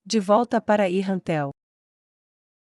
De volta para Irrantel.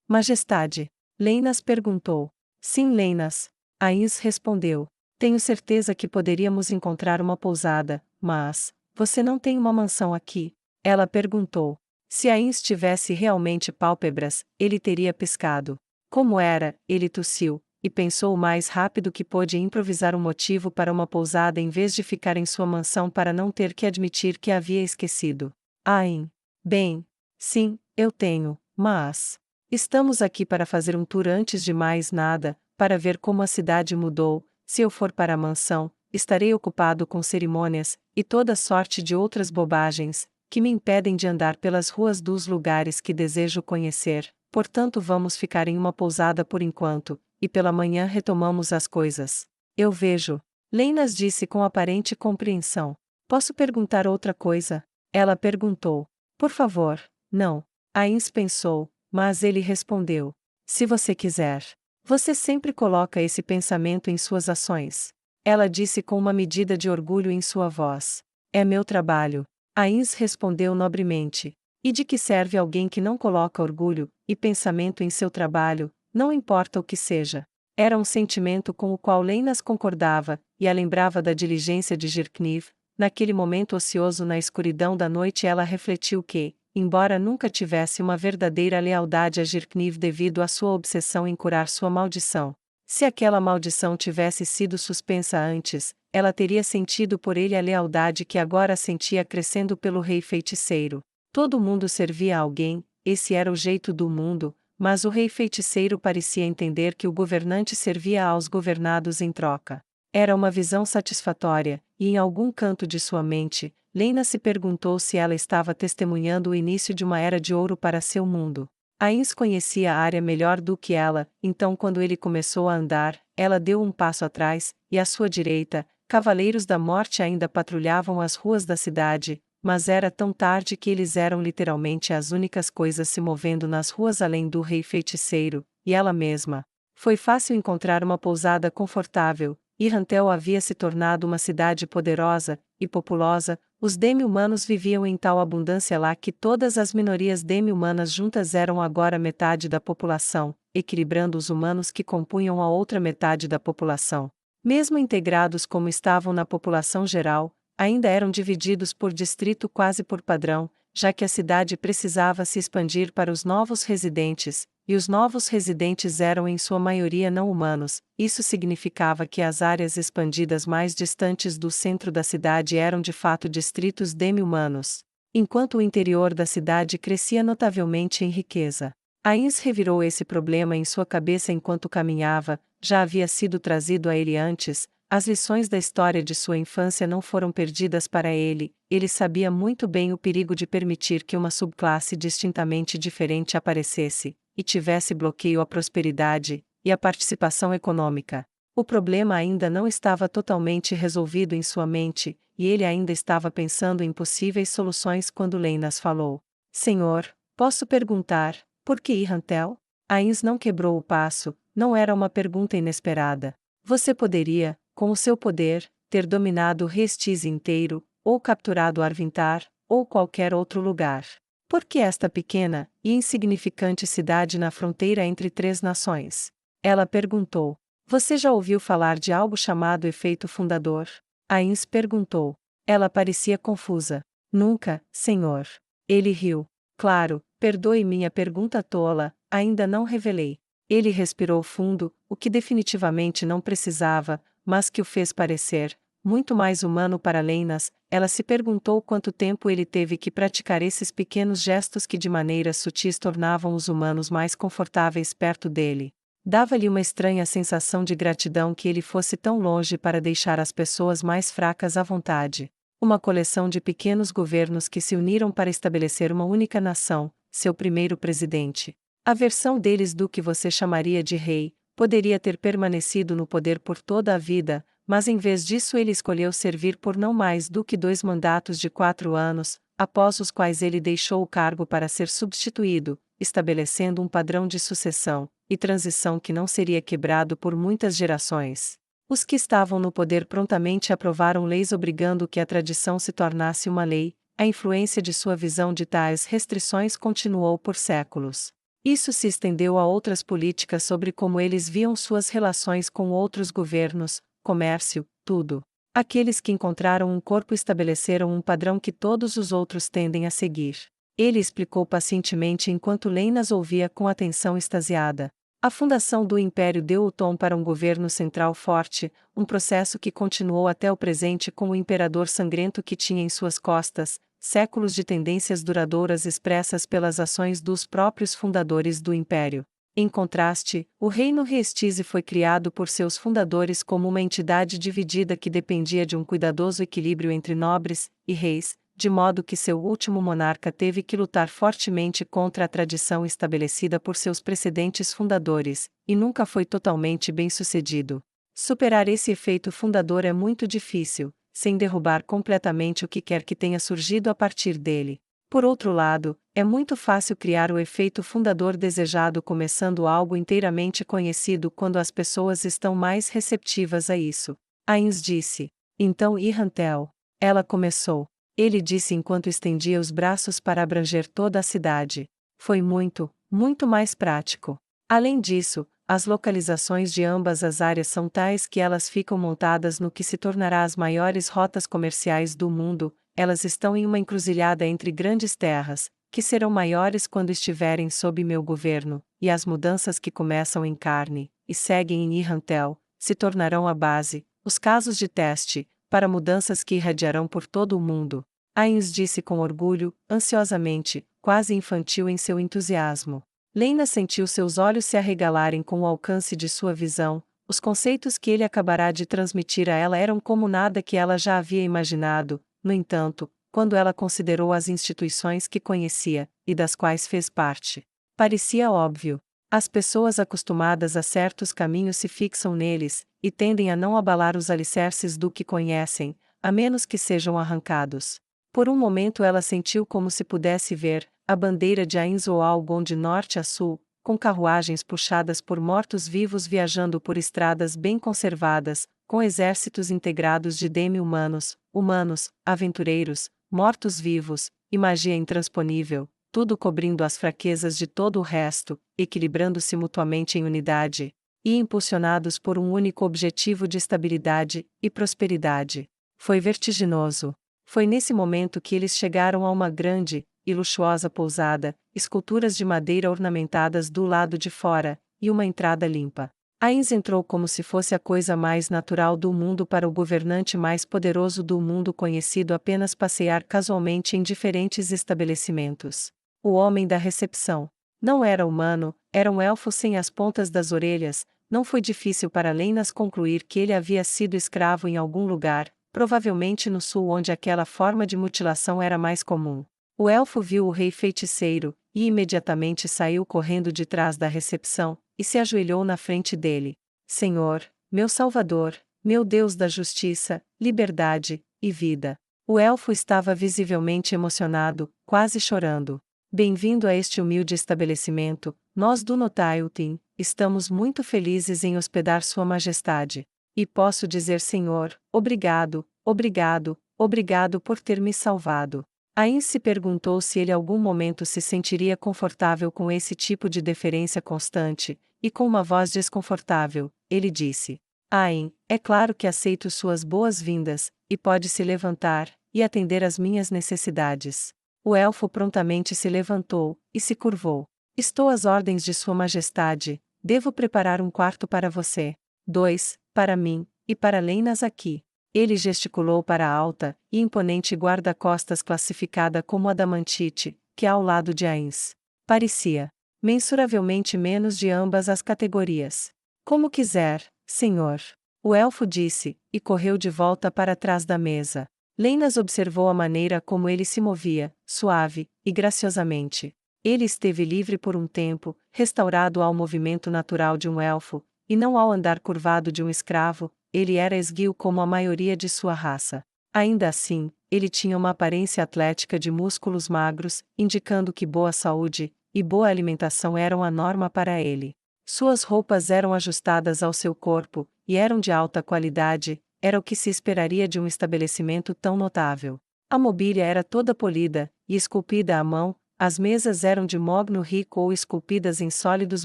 Majestade. Leinas perguntou. Sim, Leinas. Ains respondeu. Tenho certeza que poderíamos encontrar uma pousada, mas você não tem uma mansão aqui? Ela perguntou. Se Ains tivesse realmente pálpebras, ele teria piscado. Como era, ele tossiu, e pensou o mais rápido que pôde improvisar um motivo para uma pousada em vez de ficar em sua mansão para não ter que admitir que a havia esquecido. Ain. Bem. Sim, eu tenho, mas estamos aqui para fazer um tour antes de mais nada, para ver como a cidade mudou. Se eu for para a mansão, estarei ocupado com cerimônias e toda sorte de outras bobagens que me impedem de andar pelas ruas dos lugares que desejo conhecer. Portanto, vamos ficar em uma pousada por enquanto, e pela manhã retomamos as coisas. Eu vejo. Leinas disse com aparente compreensão. Posso perguntar outra coisa? Ela perguntou. Por favor, não. Ains pensou, mas ele respondeu. Se você quiser. Você sempre coloca esse pensamento em suas ações. Ela disse com uma medida de orgulho em sua voz. É meu trabalho. Ains respondeu nobremente. E de que serve alguém que não coloca orgulho e pensamento em seu trabalho, não importa o que seja? Era um sentimento com o qual Leinas concordava, e a lembrava da diligência de Jirkniv. Naquele momento ocioso na escuridão da noite ela refletiu que, embora nunca tivesse uma verdadeira lealdade a Jirkniv devido à sua obsessão em curar sua maldição, se aquela maldição tivesse sido suspensa antes, ela teria sentido por ele a lealdade que agora sentia crescendo pelo rei feiticeiro. Todo mundo servia a alguém, esse era o jeito do mundo, mas o rei feiticeiro parecia entender que o governante servia aos governados em troca. Era uma visão satisfatória, e em algum canto de sua mente, Leina se perguntou se ela estava testemunhando o início de uma era de ouro para seu mundo. Ains conhecia a área melhor do que ela, então quando ele começou a andar, ela deu um passo atrás, e à sua direita, cavaleiros da morte ainda patrulhavam as ruas da cidade, mas era tão tarde que eles eram literalmente as únicas coisas se movendo nas ruas além do rei feiticeiro, e ela mesma. Foi fácil encontrar uma pousada confortável. Irrantel havia se tornado uma cidade poderosa e populosa. Os demi-humanos viviam em tal abundância lá que todas as minorias demi-humanas juntas eram agora metade da população, equilibrando os humanos que compunham a outra metade da população. Mesmo integrados como estavam na população geral, ainda eram divididos por distrito quase por padrão, já que a cidade precisava se expandir para os novos residentes, e os novos residentes eram em sua maioria não humanos. Isso significava que as áreas expandidas mais distantes do centro da cidade eram de fato distritos demi-humanos, enquanto o interior da cidade crescia notavelmente em riqueza. Ains revirou esse problema em sua cabeça enquanto caminhava, já havia sido trazido a ele antes. As lições da história de sua infância não foram perdidas para ele. Ele sabia muito bem o perigo de permitir que uma subclasse distintamente diferente aparecesse e tivesse bloqueio à prosperidade e à participação econômica. O problema ainda não estava totalmente resolvido em sua mente, e ele ainda estava pensando em possíveis soluções quando Leinas falou. Senhor, posso perguntar, por que Irrantel? Ains não quebrou o passo, não era uma pergunta inesperada. Você poderia, com o seu poder, ter dominado o Restis inteiro, ou capturado Arvintar, ou qualquer outro lugar. Por que esta pequena e insignificante cidade na fronteira entre três nações? Ela perguntou. Você já ouviu falar de algo chamado efeito fundador? Ains perguntou. Ela parecia confusa. Nunca, senhor. Ele riu. Claro, perdoe minha pergunta tola, ainda não revelei. Ele respirou fundo, o que definitivamente não precisava, mas que o fez parecer muito mais humano para Leinas. Ela se perguntou quanto tempo ele teve que praticar esses pequenos gestos que de maneiras sutis tornavam os humanos mais confortáveis perto dele. Dava-lhe uma estranha sensação de gratidão que ele fosse tão longe para deixar as pessoas mais fracas à vontade. Uma coleção de pequenos governos que se uniram para estabelecer uma única nação, seu primeiro presidente. A versão deles do que você chamaria de rei, poderia ter permanecido no poder por toda a vida, mas em vez disso ele escolheu servir por não mais do que 2 mandatos de 4 anos, após os quais ele deixou o cargo para ser substituído, estabelecendo um padrão de sucessão e transição que não seria quebrado por muitas gerações. Os que estavam no poder prontamente aprovaram leis obrigando que a tradição se tornasse uma lei. a influência de sua visão de tais restrições continuou por séculos. Isso se estendeu a outras políticas sobre como eles viam suas relações com outros governos, comércio, tudo. Aqueles que encontraram um corpo estabeleceram um padrão que todos os outros tendem a seguir. Ele explicou pacientemente enquanto Leinas ouvia com atenção extasiada. A fundação do Império deu o tom para um governo central forte, um processo que continuou até o presente com o imperador sangrento que tinha em suas costas séculos de tendências duradouras expressas pelas ações dos próprios fundadores do Império. Em contraste, o Reino Restize foi criado por seus fundadores como uma entidade dividida que dependia de um cuidadoso equilíbrio entre nobres e reis, de modo que seu último monarca teve que lutar fortemente contra a tradição estabelecida por seus precedentes fundadores, e nunca foi totalmente bem-sucedido. Superar esse efeito fundador é muito difícil, sem derrubar completamente o que quer que tenha surgido a partir dele. Por outro lado, é muito fácil criar o efeito fundador desejado começando algo inteiramente conhecido quando as pessoas estão mais receptivas a isso. Ains disse. Então Irrantel. Ela começou. Ele disse enquanto estendia os braços para abranger toda a cidade. Foi muito, muito mais prático. Além disso, as localizações de ambas as áreas são tais que elas ficam montadas no que se tornará as maiores rotas comerciais do mundo. Elas estão em uma encruzilhada entre grandes terras, que serão maiores quando estiverem sob meu governo, e as mudanças que começam em carne, e seguem em Irrantel, se tornarão a base, os casos de teste, para mudanças que irradiarão por todo o mundo. Ains disse com orgulho, ansiosamente, quase infantil em seu entusiasmo. Lena sentiu seus olhos se arregalarem com o alcance de sua visão. Os conceitos que ele acabará de transmitir a ela eram como nada que ela já havia imaginado. No entanto, quando ela considerou as instituições que conhecia, e das quais fez parte, parecia óbvio. As pessoas acostumadas a certos caminhos se fixam neles, e tendem a não abalar os alicerces do que conhecem, a menos que sejam arrancados. Por um momento ela sentiu como se pudesse ver a bandeira de Ainzoalgon de norte a sul, com carruagens puxadas por mortos-vivos viajando por estradas bem conservadas, com exércitos integrados de demi-humanos, humanos, aventureiros, mortos-vivos, e magia intransponível, tudo cobrindo as fraquezas de todo o resto, equilibrando-se mutuamente em unidade, e impulsionados por um único objetivo de estabilidade e prosperidade. Foi vertiginoso. Foi nesse momento que eles chegaram a uma grande e luxuosa pousada, esculturas de madeira ornamentadas do lado de fora, e uma entrada limpa. Ains entrou como se fosse a coisa mais natural do mundo para o governante mais poderoso do mundo conhecido apenas passear casualmente em diferentes estabelecimentos. O homem da recepção. Não era humano, era um elfo sem as pontas das orelhas. Não foi difícil para Leinas concluir que ele havia sido escravo em algum lugar, provavelmente no sul onde aquela forma de mutilação era mais comum. O elfo viu o rei feiticeiro, e imediatamente saiu correndo de trás da recepção, e se ajoelhou na frente dele. Senhor, meu Salvador, meu Deus da justiça, liberdade e vida. O elfo estava visivelmente emocionado, quase chorando. Bem-vindo a este humilde estabelecimento, nós do Notailtin, estamos muito felizes em hospedar Sua Majestade. E posso dizer Senhor, obrigado, obrigado, obrigado por ter me salvado. Ains se perguntou se ele algum momento se sentiria confortável com esse tipo de deferência constante, e com uma voz desconfortável, ele disse: Ain, é claro que aceito suas boas-vindas, e pode se levantar, e atender às minhas necessidades. O elfo prontamente se levantou, e se curvou. Estou às ordens de Sua Majestade, devo preparar um quarto para você. 2, para mim, e para Leinas aqui. Ele gesticulou para a alta e imponente guarda-costas classificada como adamantite, que ao lado de Ains. Parecia mensuravelmente menos de ambas as categorias. Como quiser, senhor. O elfo disse, e correu de volta para trás da mesa. Leinas observou a maneira como ele se movia, suave e graciosamente. Ele esteve livre por um tempo, restaurado ao movimento natural de um elfo, e não ao andar curvado de um escravo. Ele era esguio como a maioria de sua raça. Ainda assim, ele tinha uma aparência atlética de músculos magros, indicando que boa saúde e boa alimentação eram a norma para ele. Suas roupas eram ajustadas ao seu corpo, e eram de alta qualidade, era o que se esperaria de um estabelecimento tão notável. A mobília era toda polida, e esculpida à mão, as mesas eram de mogno rico ou esculpidas em sólidos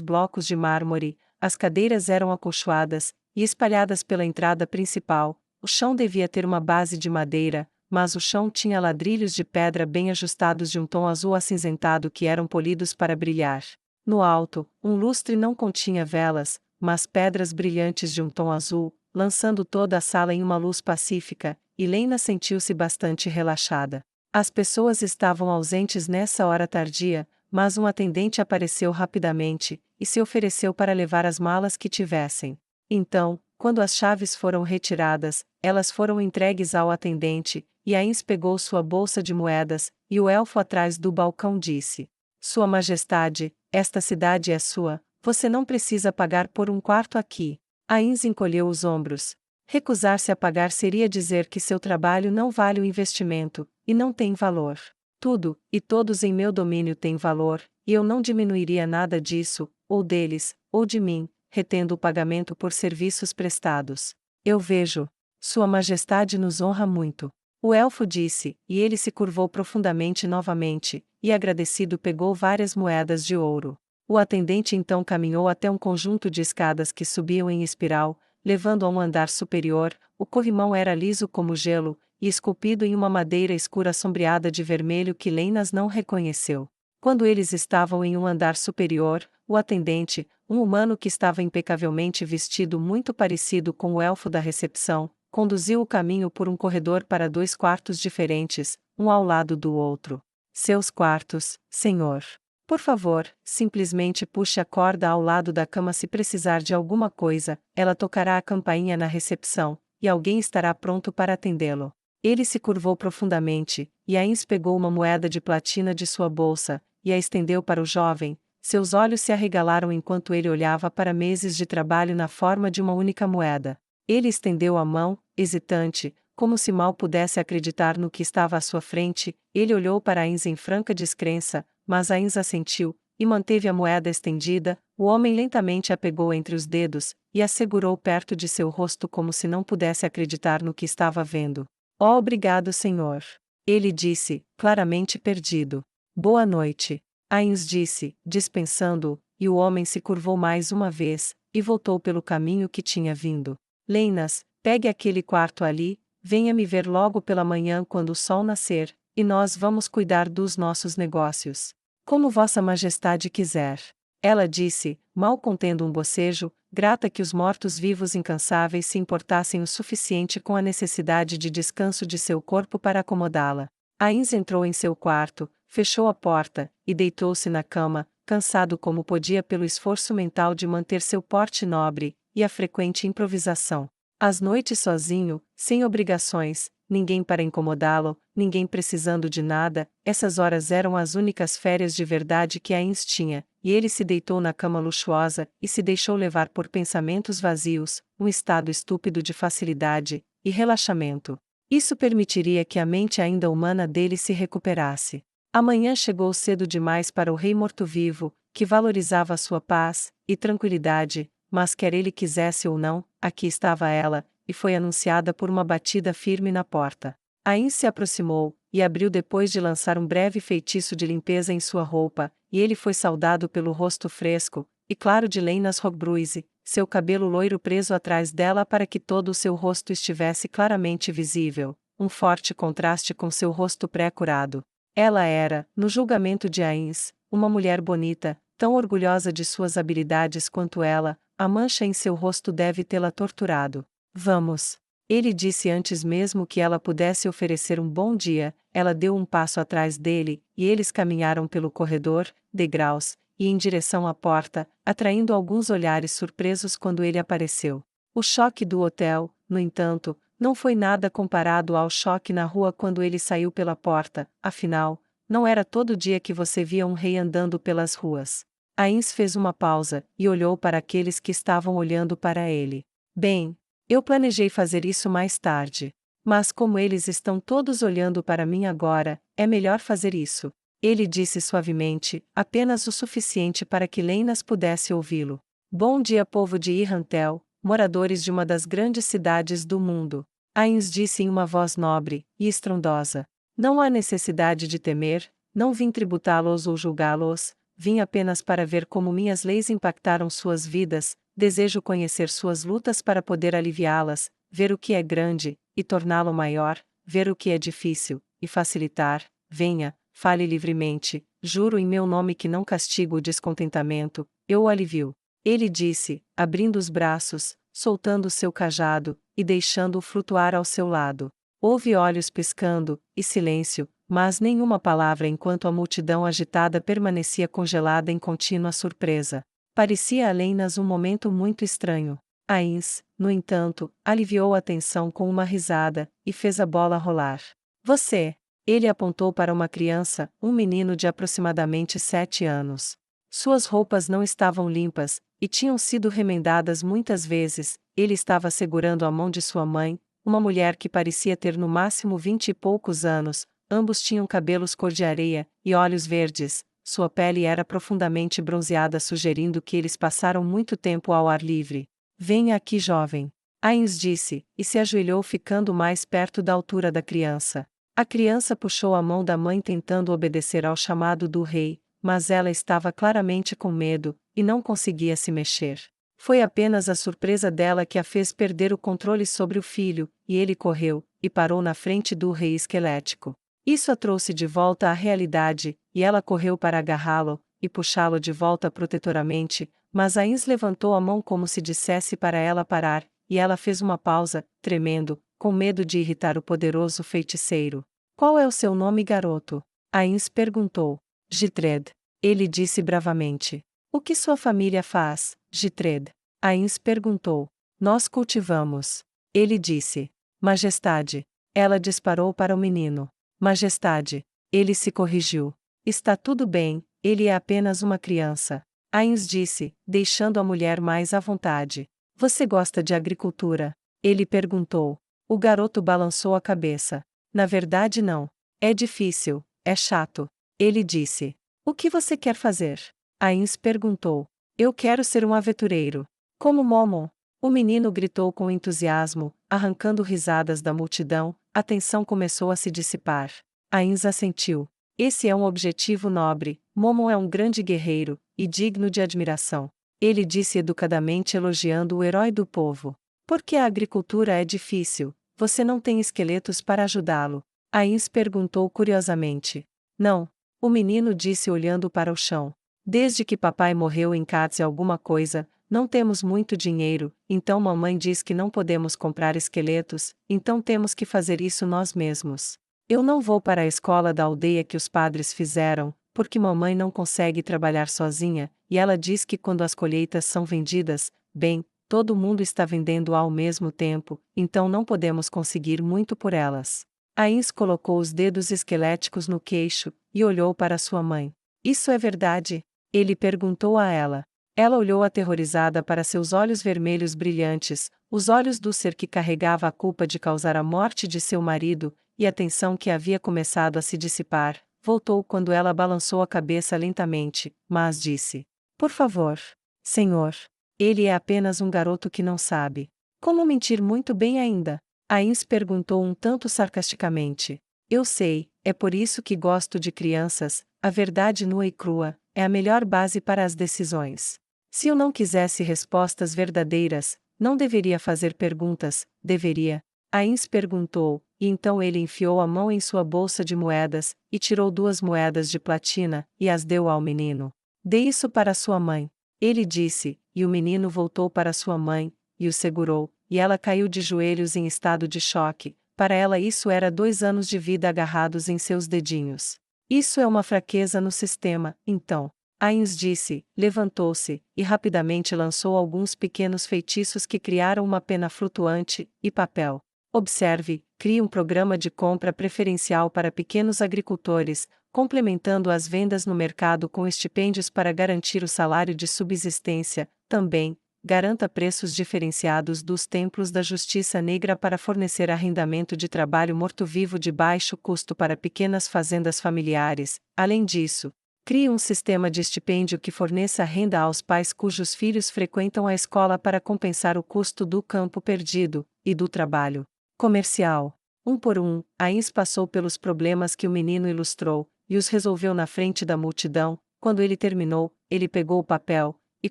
blocos de mármore, as cadeiras eram acolchoadas, e espalhadas pela entrada principal, o chão devia ter uma base de madeira, mas o chão tinha ladrilhos de pedra bem ajustados de um tom azul acinzentado que eram polidos para brilhar. No alto, um lustre não continha velas, mas pedras brilhantes de um tom azul, lançando toda a sala em uma luz pacífica, e Lena sentiu-se bastante relaxada. As pessoas estavam ausentes nessa hora tardia, mas um atendente apareceu rapidamente, e se ofereceu para levar as malas que tivessem. Então, quando as chaves foram retiradas, elas foram entregues ao atendente, e Ains pegou sua bolsa de moedas, e o elfo atrás do balcão disse: Sua Majestade, esta cidade é sua, você não precisa pagar por um quarto aqui. Ains encolheu os ombros. Recusar-se a pagar seria dizer que seu trabalho não vale o investimento, e não tem valor. Tudo, e todos em meu domínio têm valor, e eu não diminuiria nada disso, ou deles, ou de mim, retendo o pagamento por serviços prestados. Eu vejo. Sua Majestade nos honra muito. O elfo disse, e ele se curvou profundamente novamente, e agradecido pegou várias moedas de ouro. O atendente então caminhou até um conjunto de escadas que subiam em espiral, levando a um andar superior. O corrimão era liso como gelo, e esculpido em uma madeira escura sombreada de vermelho que Leinas não reconheceu. Quando eles estavam em um andar superior, o atendente, um humano que estava impecavelmente vestido muito parecido com o elfo da recepção, conduziu o caminho por um corredor para 2 quartos diferentes, um ao lado do outro. Seus quartos, senhor. Por favor, simplesmente puxe a corda ao lado da cama se precisar de alguma coisa, ela tocará a campainha na recepção, e alguém estará pronto para atendê-lo. Ele se curvou profundamente, e Ains pegou uma moeda de platina de sua bolsa, e a estendeu para o jovem. Seus olhos se arregalaram enquanto ele olhava para meses de trabalho na forma de uma única moeda. Ele estendeu a mão, hesitante, como se mal pudesse acreditar no que estava à sua frente. Ele olhou para Ains em franca descrença, mas Ains assentiu, e manteve a moeda estendida. O homem lentamente a pegou entre os dedos, e a segurou perto de seu rosto como se não pudesse acreditar no que estava vendo. Oh, obrigado, senhor. Ele disse, claramente perdido. Boa noite. Ains disse, dispensando-o, e o homem se curvou mais uma vez, e voltou pelo caminho que tinha vindo. Leinas, pegue aquele quarto ali, venha me ver logo pela manhã quando o sol nascer, e nós vamos cuidar dos nossos negócios. Como Vossa Majestade quiser. Ela disse, mal contendo um bocejo, grata que os mortos-vivos incansáveis se importassem o suficiente com a necessidade de descanso de seu corpo para acomodá-la. Ains entrou em seu quarto, fechou a porta, e deitou-se na cama, cansado como podia pelo esforço mental de manter seu porte nobre, e a frequente improvisação. Às noites sozinho, sem obrigações, ninguém para incomodá-lo, ninguém precisando de nada, essas horas eram as únicas férias de verdade que Ains tinha, e ele se deitou na cama luxuosa, e se deixou levar por pensamentos vazios, um estado estúpido de facilidade e relaxamento. Isso permitiria que a mente ainda humana dele se recuperasse. A manhã chegou cedo demais para o rei morto-vivo, que valorizava sua paz e tranquilidade, mas quer ele quisesse ou não, aqui estava ela, e foi anunciada por uma batida firme na porta. Ains se aproximou, e abriu depois de lançar um breve feitiço de limpeza em sua roupa, e ele foi saudado pelo rosto fresco e claro de Leinas Rogbruise, seu cabelo loiro preso atrás dela para que todo o seu rosto estivesse claramente visível, um forte contraste com seu rosto pré-curado. Ela era, no julgamento de Ains, uma mulher bonita, tão orgulhosa de suas habilidades quanto ela. A mancha em seu rosto deve tê-la torturado. Vamos. Ele disse antes mesmo que ela pudesse oferecer um bom dia. Ela deu um passo atrás dele, e eles caminharam pelo corredor, degraus, e em direção à porta, atraindo alguns olhares surpresos quando ele apareceu. O choque do hotel, no entanto, não foi nada comparado ao choque na rua quando ele saiu pela porta. Afinal, não era todo dia que você via um rei andando pelas ruas. Ains fez uma pausa, e olhou para aqueles que estavam olhando para ele. Bem, eu planejei fazer isso mais tarde. Mas como eles estão todos olhando para mim agora, é melhor fazer isso. Ele disse suavemente, apenas o suficiente para que Leinas pudesse ouvi-lo. Bom dia, povo de Irrantel, moradores de uma das grandes cidades do mundo. Ains disse em uma voz nobre e estrondosa. Não há necessidade de temer, não vim tributá-los ou julgá-los, vim apenas para ver como minhas leis impactaram suas vidas, desejo conhecer suas lutas para poder aliviá-las, ver o que é grande, e torná-lo maior, ver o que é difícil, e facilitar. Venha, fale livremente, juro em meu nome que não castigo o descontentamento, eu o alivio. Ele disse, abrindo os braços, soltando seu cajado, e deixando-o flutuar ao seu lado. Houve olhos piscando, e silêncio, mas nenhuma palavra enquanto a multidão agitada permanecia congelada em contínua surpresa. Parecia a Leinas um momento muito estranho. Ains, no entanto, aliviou a tensão com uma risada, e fez a bola rolar. Você! Ele apontou para uma criança, um menino de aproximadamente 7 anos. Suas roupas não estavam limpas, e tinham sido remendadas muitas vezes. Ele estava segurando a mão de sua mãe, uma mulher que parecia ter no máximo 20 e poucos anos. Ambos tinham cabelos cor de areia, e olhos verdes. Sua pele era profundamente bronzeada, sugerindo que eles passaram muito tempo ao ar livre. Venha aqui, jovem. Ains disse, e se ajoelhou ficando mais perto da altura da criança. A criança puxou a mão da mãe tentando obedecer ao chamado do rei, mas ela estava claramente com medo, e não conseguia se mexer. Foi apenas a surpresa dela que a fez perder o controle sobre o filho, e ele correu, e parou na frente do rei esquelético. Isso a trouxe de volta à realidade, e ela correu para agarrá-lo, e puxá-lo de volta protetoramente, mas Ains levantou a mão como se dissesse para ela parar, e ela fez uma pausa, tremendo, com medo de irritar o poderoso feiticeiro. Qual é o seu nome, garoto? Ains perguntou. Gitred. Ele disse bravamente. O que sua família faz, Gitred? Ains perguntou. Nós cultivamos. Ele disse. Majestade. Ela disparou para o menino. Majestade. Ele se corrigiu. Está tudo bem, ele é apenas uma criança. Ains disse, deixando a mulher mais à vontade. Você gosta de agricultura? Ele perguntou. O garoto balançou a cabeça. Na verdade, não. É difícil, é chato. Ele disse. O que você quer fazer? Ains perguntou. Eu quero ser um aventureiro. Como Momo. O menino gritou com entusiasmo, arrancando risadas da multidão. A tensão começou a se dissipar. Ains assentiu. Esse é um objetivo nobre. Momo é um grande guerreiro, e digno de admiração. Ele disse educadamente, elogiando o herói do povo. Porque a agricultura é difícil, você não tem esqueletos para ajudá-lo? Ains perguntou curiosamente. Não. O menino disse olhando para o chão. Desde que papai morreu em Katze alguma coisa, não temos muito dinheiro, então mamãe diz que não podemos comprar esqueletos, então temos que fazer isso nós mesmos. Eu não vou para a escola da aldeia que os padres fizeram, porque mamãe não consegue trabalhar sozinha, e ela diz que quando as colheitas são vendidas, bem, todo mundo está vendendo ao mesmo tempo, então não podemos conseguir muito por elas. Ains colocou os dedos esqueléticos no queixo, e olhou para sua mãe. Isso é verdade? Ele perguntou a ela. Ela olhou aterrorizada para seus olhos vermelhos brilhantes, os olhos do ser que carregava a culpa de causar a morte de seu marido, e a tensão que havia começado a se dissipar, voltou quando ela balançou a cabeça lentamente, mas disse: Por favor, senhor. Ele é apenas um garoto que não sabe. Como mentir muito bem ainda? Ains perguntou um tanto sarcasticamente. Eu sei, é por isso que gosto de crianças, a verdade nua e crua, é a melhor base para as decisões. Se eu não quisesse respostas verdadeiras, não deveria fazer perguntas, deveria? Ains perguntou, e então ele enfiou a mão em sua bolsa de moedas, e tirou 2 moedas de platina, e as deu ao menino. Dê isso para sua mãe. Ele disse, e o menino voltou para sua mãe, e o segurou, e ela caiu de joelhos em estado de choque. Para ela isso era 2 anos de vida agarrados em seus dedinhos. Isso é uma fraqueza no sistema, então. Ains disse, levantou-se, e rapidamente lançou alguns pequenos feitiços que criaram uma pena flutuante, e papel. Observe, crie um programa de compra preferencial para pequenos agricultores, complementando as vendas no mercado com estipêndios para garantir o salário de subsistência. Também, garanta preços diferenciados dos templos da justiça negra para fornecer arrendamento de trabalho morto-vivo de baixo custo para pequenas fazendas familiares. Além disso, crie um sistema de estipêndio que forneça renda aos pais cujos filhos frequentam a escola para compensar o custo do campo perdido, e do trabalho comercial. Um por um, Ains passou pelos problemas que o menino ilustrou, e os resolveu na frente da multidão. Quando ele terminou, ele pegou o papel, e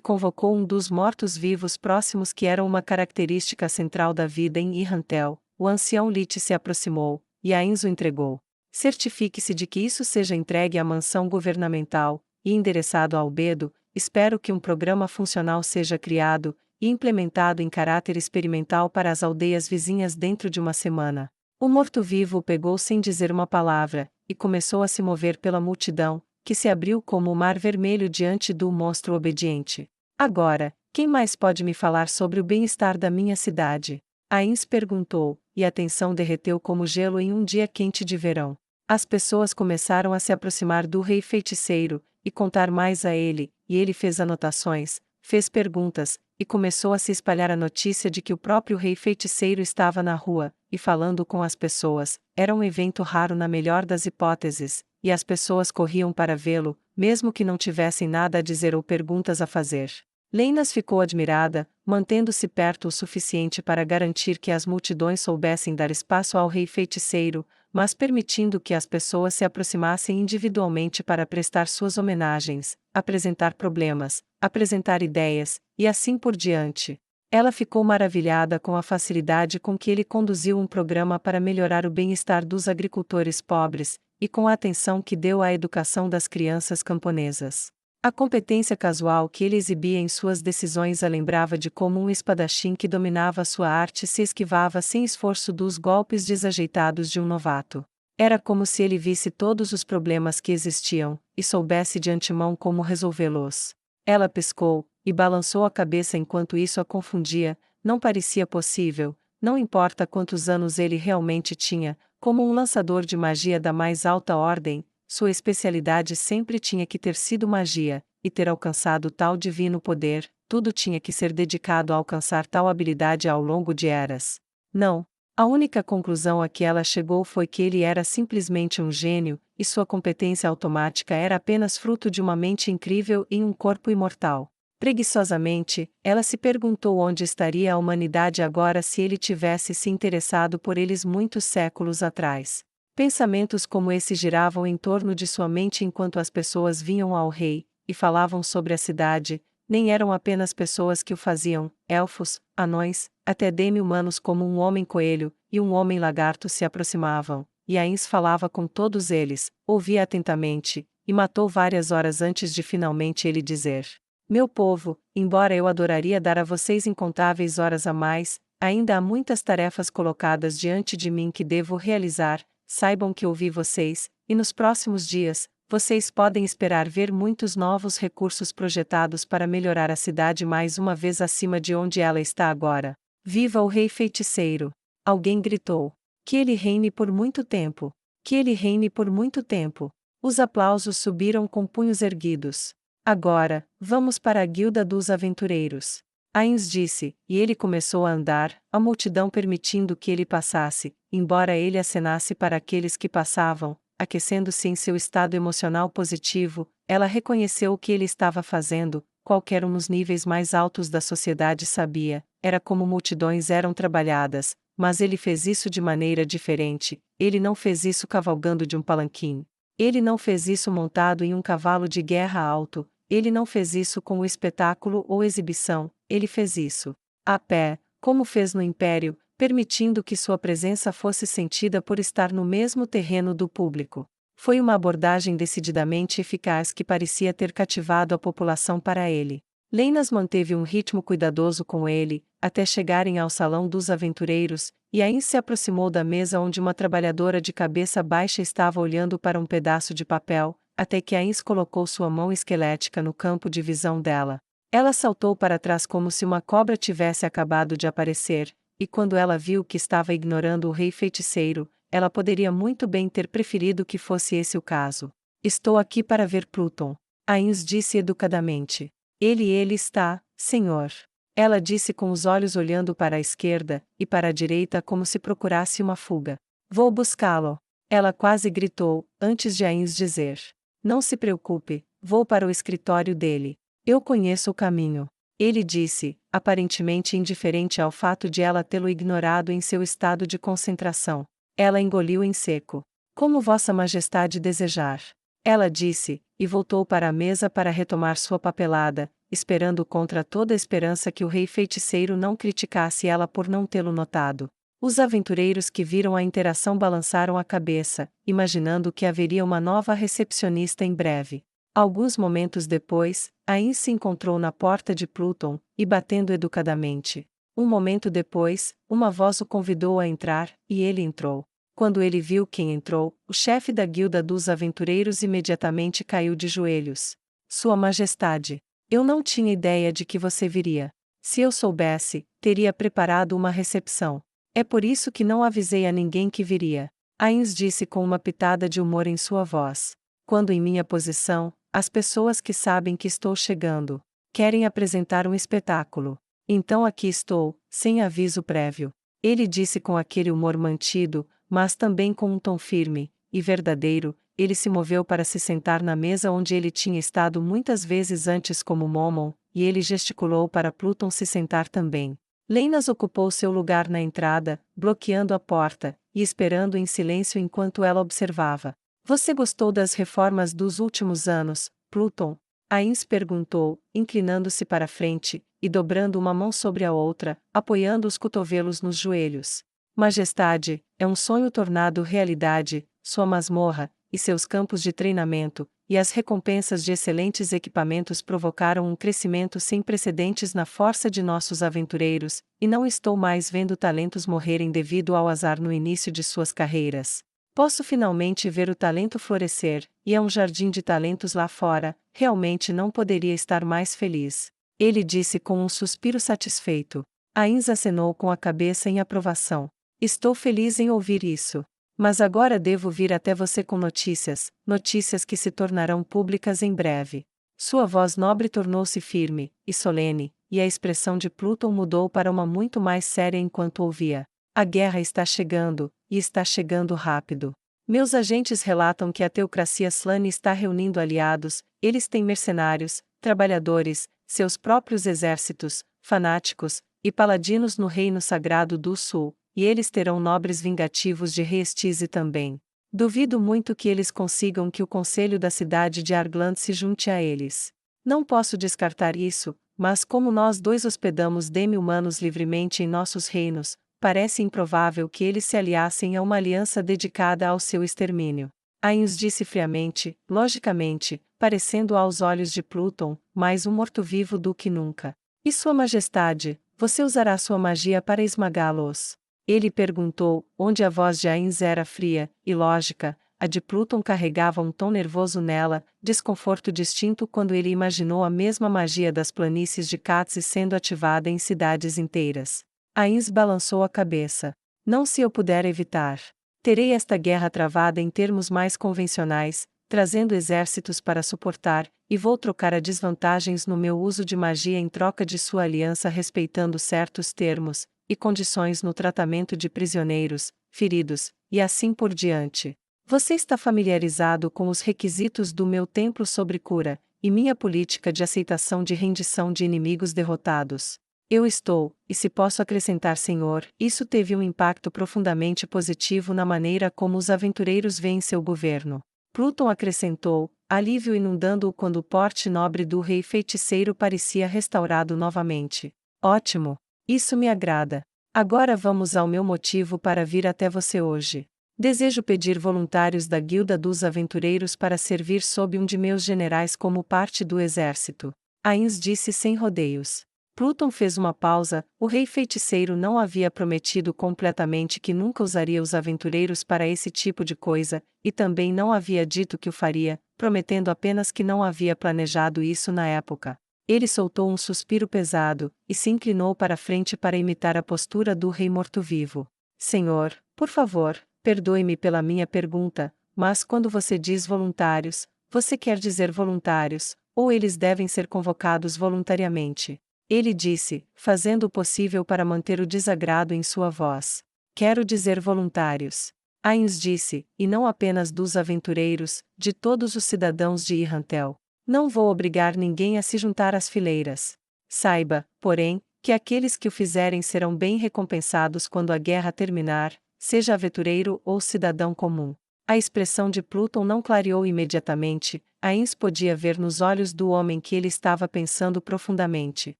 convocou um dos mortos-vivos próximos que era uma característica central da vida em Irrantel. O ancião Lit se aproximou, e Ains o entregou. Certifique-se de que isso seja entregue à mansão governamental, e endereçado a Albedo. Espero que um programa funcional seja criado e implementado em caráter experimental para as aldeias vizinhas dentro de uma semana. O morto-vivo o pegou sem dizer uma palavra, e começou a se mover pela multidão, que se abriu como o mar vermelho diante do monstro obediente. Agora, quem mais pode me falar sobre o bem-estar da minha cidade? Ains perguntou, e a tensão derreteu como gelo em um dia quente de verão. As pessoas começaram a se aproximar do rei feiticeiro, e contar mais a ele, e ele fez anotações, fez perguntas, e começou a se espalhar a notícia de que o próprio rei feiticeiro estava na rua, e falando com as pessoas. Era um evento raro na melhor das hipóteses, e as pessoas corriam para vê-lo, mesmo que não tivessem nada a dizer ou perguntas a fazer. Leinas ficou admirada, mantendo-se perto o suficiente para garantir que as multidões soubessem dar espaço ao rei feiticeiro, mas permitindo que as pessoas se aproximassem individualmente para prestar suas homenagens, apresentar problemas, apresentar ideias, e assim por diante. Ela ficou maravilhada com a facilidade com que ele conduziu um programa para melhorar o bem-estar dos agricultores pobres, e com a atenção que deu à educação das crianças camponesas. A competência casual que ele exibia em suas decisões a lembrava de como um espadachim que dominava sua arte se esquivava sem esforço dos golpes desajeitados de um novato. Era como se ele visse todos os problemas que existiam, e soubesse de antemão como resolvê-los. Ela piscou, e balançou a cabeça enquanto isso a confundia. Não parecia possível, não importa quantos anos ele realmente tinha, como um lançador de magia da mais alta ordem. Sua especialidade sempre tinha que ter sido magia, e ter alcançado tal divino poder, tudo tinha que ser dedicado a alcançar tal habilidade ao longo de eras. Não. A única conclusão a que ela chegou foi que ele era simplesmente um gênio, e sua competência automática era apenas fruto de uma mente incrível em um corpo imortal. Preguiçosamente, ela se perguntou onde estaria a humanidade agora se ele tivesse se interessado por eles muitos séculos atrás. Pensamentos como esse giravam em torno de sua mente enquanto as pessoas vinham ao rei, e falavam sobre a cidade. Nem eram apenas pessoas que o faziam, elfos, anões, até demi-humanos como um homem-coelho, e um homem-lagarto se aproximavam, e Ains falava com todos eles, ouvia atentamente, e matou várias horas antes de finalmente ele dizer: Meu povo, embora eu adoraria dar a vocês incontáveis horas a mais, ainda há muitas tarefas colocadas diante de mim que devo realizar. Saibam que ouvi vocês, e nos próximos dias, vocês podem esperar ver muitos novos recursos projetados para melhorar a cidade mais uma vez acima de onde ela está agora. Viva o Rei Feiticeiro! Alguém gritou. Que ele reine por muito tempo! Que ele reine por muito tempo! Os aplausos subiram com punhos erguidos. Agora, vamos para a Guilda dos Aventureiros. Ains disse, e ele começou a andar, a multidão permitindo que ele passasse, embora ele acenasse para aqueles que passavam, aquecendo-se em seu estado emocional positivo. Ela reconheceu o que ele estava fazendo, qualquer um nos níveis mais altos da sociedade sabia, era como multidões eram trabalhadas, mas ele fez isso de maneira diferente. Ele não fez isso cavalgando de um palanquim. Ele não fez isso montado em um cavalo de guerra alto. Ele não fez isso com o espetáculo ou exibição. Ele fez isso a pé, como fez no Império, permitindo que sua presença fosse sentida por estar no mesmo terreno do público. Foi uma abordagem decididamente eficaz que parecia ter cativado a população para ele. Leinas manteve um ritmo cuidadoso com ele, até chegarem ao Salão dos Aventureiros, e Ains se aproximou da mesa onde uma trabalhadora de cabeça baixa estava olhando para um pedaço de papel, até que Ains colocou sua mão esquelética no campo de visão dela. Ela saltou para trás como se uma cobra tivesse acabado de aparecer, e quando ela viu que estava ignorando o rei feiticeiro, ela poderia muito bem ter preferido que fosse esse o caso. Estou aqui para ver Pluton. Ains disse educadamente. Ele está, senhor. Ela disse com os olhos olhando para a esquerda e para a direita como se procurasse uma fuga. Vou buscá-lo. Ela quase gritou, antes de Ains dizer. Não se preocupe, vou para o escritório dele. Eu conheço o caminho. Ele disse, aparentemente indiferente ao fato de ela tê-lo ignorado em seu estado de concentração. Ela engoliu em seco. Como Vossa Majestade desejar. Ela disse, e voltou para a mesa para retomar sua papelada, esperando contra toda esperança que o rei feiticeiro não criticasse ela por não tê-lo notado. Os aventureiros que viram a interação balançaram a cabeça, imaginando que haveria uma nova recepcionista em breve. Alguns momentos depois, Ain se encontrou na porta de Pluton, e batendo educadamente. Um momento depois, uma voz o convidou a entrar, e ele entrou. Quando ele viu quem entrou, o chefe da guilda dos aventureiros imediatamente caiu de joelhos. Sua Majestade, eu não tinha ideia de que você viria. Se eu soubesse, teria preparado uma recepção. É por isso que não avisei a ninguém que viria. Ains disse com uma pitada de humor em sua voz. Quando em minha posição, as pessoas que sabem que estou chegando querem apresentar um espetáculo. Então aqui estou, sem aviso prévio. Ele disse com aquele humor mantido, mas também com um tom firme e verdadeiro. Ele se moveu para se sentar na mesa onde ele tinha estado muitas vezes antes como Momon, e ele gesticulou para Pluton se sentar também. Leinas ocupou seu lugar na entrada, bloqueando a porta, e esperando em silêncio enquanto ela observava. Você gostou das reformas dos últimos anos, Pluton? Ains perguntou, inclinando-se para a frente, e dobrando uma mão sobre a outra, apoiando os cotovelos nos joelhos. Majestade, é um sonho tornado realidade, sua masmorra, e seus campos de treinamento, e as recompensas de excelentes equipamentos provocaram um crescimento sem precedentes na força de nossos aventureiros, e não estou mais vendo talentos morrerem devido ao azar no início de suas carreiras. Posso finalmente ver o talento florescer, e é um jardim de talentos lá fora, realmente não poderia estar mais feliz. Ele disse com um suspiro satisfeito. Ains acenou com a cabeça em aprovação. Estou feliz em ouvir isso. Mas agora devo vir até você com notícias que se tornarão públicas em breve. Sua voz nobre tornou-se firme e solene, e a expressão de Pluton mudou para uma muito mais séria enquanto ouvia. A guerra está chegando, e está chegando rápido. Meus agentes relatam que a teocracia Slane está reunindo aliados, eles têm mercenários, trabalhadores, seus próprios exércitos, fanáticos, e paladinos no Reino Sagrado do Sul. E eles terão nobres vingativos de Reestize também. Duvido muito que eles consigam que o conselho da cidade de Argland se junte a eles. Não posso descartar isso, mas como nós dois hospedamos demi-humanos livremente em nossos reinos, parece improvável que eles se aliassem a uma aliança dedicada ao seu extermínio. Ains disse friamente, logicamente, parecendo aos olhos de Pluton, mais um morto-vivo do que nunca. E Sua Majestade, você usará sua magia para esmagá-los? Ele perguntou, onde a voz de Ains era fria e lógica, a de Pluton carregava um tom nervoso nela, desconforto distinto quando ele imaginou a mesma magia das planícies de Katze sendo ativada em cidades inteiras. Ains balançou a cabeça. Não se eu puder evitar. Terei esta guerra travada em termos mais convencionais, trazendo exércitos para suportar, e vou trocar a desvantagens no meu uso de magia em troca de sua aliança respeitando certos termos e condições no tratamento de prisioneiros, feridos, e assim por diante. Você está familiarizado com os requisitos do meu templo sobre cura, e minha política de aceitação de rendição de inimigos derrotados. Eu estou, e se posso acrescentar, Senhor, isso teve um impacto profundamente positivo na maneira como os aventureiros veem seu governo. Pluton acrescentou, alívio inundando-o quando o porte nobre do rei feiticeiro parecia restaurado novamente. Ótimo! Isso me agrada. Agora vamos ao meu motivo para vir até você hoje. Desejo pedir voluntários da Guilda dos Aventureiros para servir sob um de meus generais como parte do exército. Ains disse sem rodeios. Pluton fez uma pausa, o rei feiticeiro não havia prometido completamente que nunca usaria os aventureiros para esse tipo de coisa, e também não havia dito que o faria, prometendo apenas que não havia planejado isso na época. Ele soltou um suspiro pesado, e se inclinou para a frente para imitar a postura do rei morto-vivo. Senhor, por favor, perdoe-me pela minha pergunta, mas quando você diz voluntários, você quer dizer voluntários, ou eles devem ser convocados voluntariamente? Ele disse, fazendo o possível para manter o desagrado em sua voz. Quero dizer voluntários. Ains disse, e não apenas dos aventureiros, de todos os cidadãos de Irrantel. Não vou obrigar ninguém a se juntar às fileiras. Saiba, porém, que aqueles que o fizerem serão bem recompensados quando a guerra terminar, seja aventureiro ou cidadão comum. A expressão de Pluton não clareou imediatamente, Ains podia ver nos olhos do homem que ele estava pensando profundamente.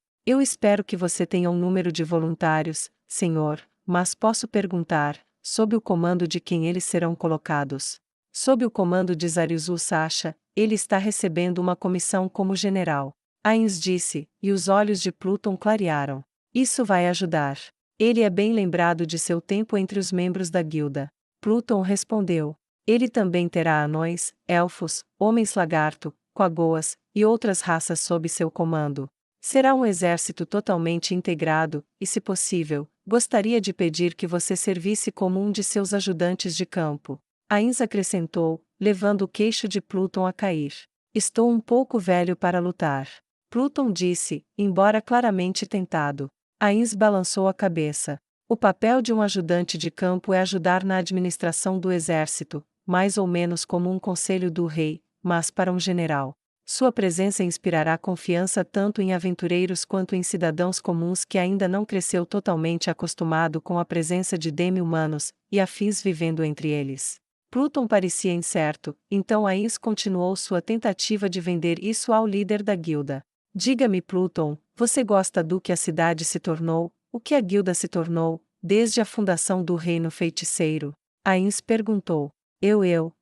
Eu espero que você tenha um número de voluntários, senhor, mas posso perguntar, sob o comando de quem eles serão colocados? Sob o comando de Zariuzu Sacha, ele está recebendo uma comissão como general. Ains disse, e os olhos de Pluton clarearam. Isso vai ajudar. Ele é bem lembrado de seu tempo entre os membros da guilda. Pluton respondeu. Ele também terá anões, elfos, homens-lagarto, quagoas, e outras raças sob seu comando. Será um exército totalmente integrado, e se possível, gostaria de pedir que você servisse como um de seus ajudantes de campo. Ains acrescentou, levando o queixo de Pluton a cair. Estou um pouco velho para lutar. Pluton disse, embora claramente tentado. Ains balançou a cabeça. O papel de um ajudante de campo é ajudar na administração do exército, mais ou menos como um conselho do rei, mas para um general. Sua presença inspirará confiança tanto em aventureiros quanto em cidadãos comuns que ainda não cresceu totalmente acostumado com a presença de demi-humanos e afins vivendo entre eles. Pluton parecia incerto, então Ains continuou sua tentativa de vender isso ao líder da guilda. Diga-me, Pluton, você gosta do que a cidade se tornou, o que a guilda se tornou, desde a fundação do reino feiticeiro? Ains perguntou.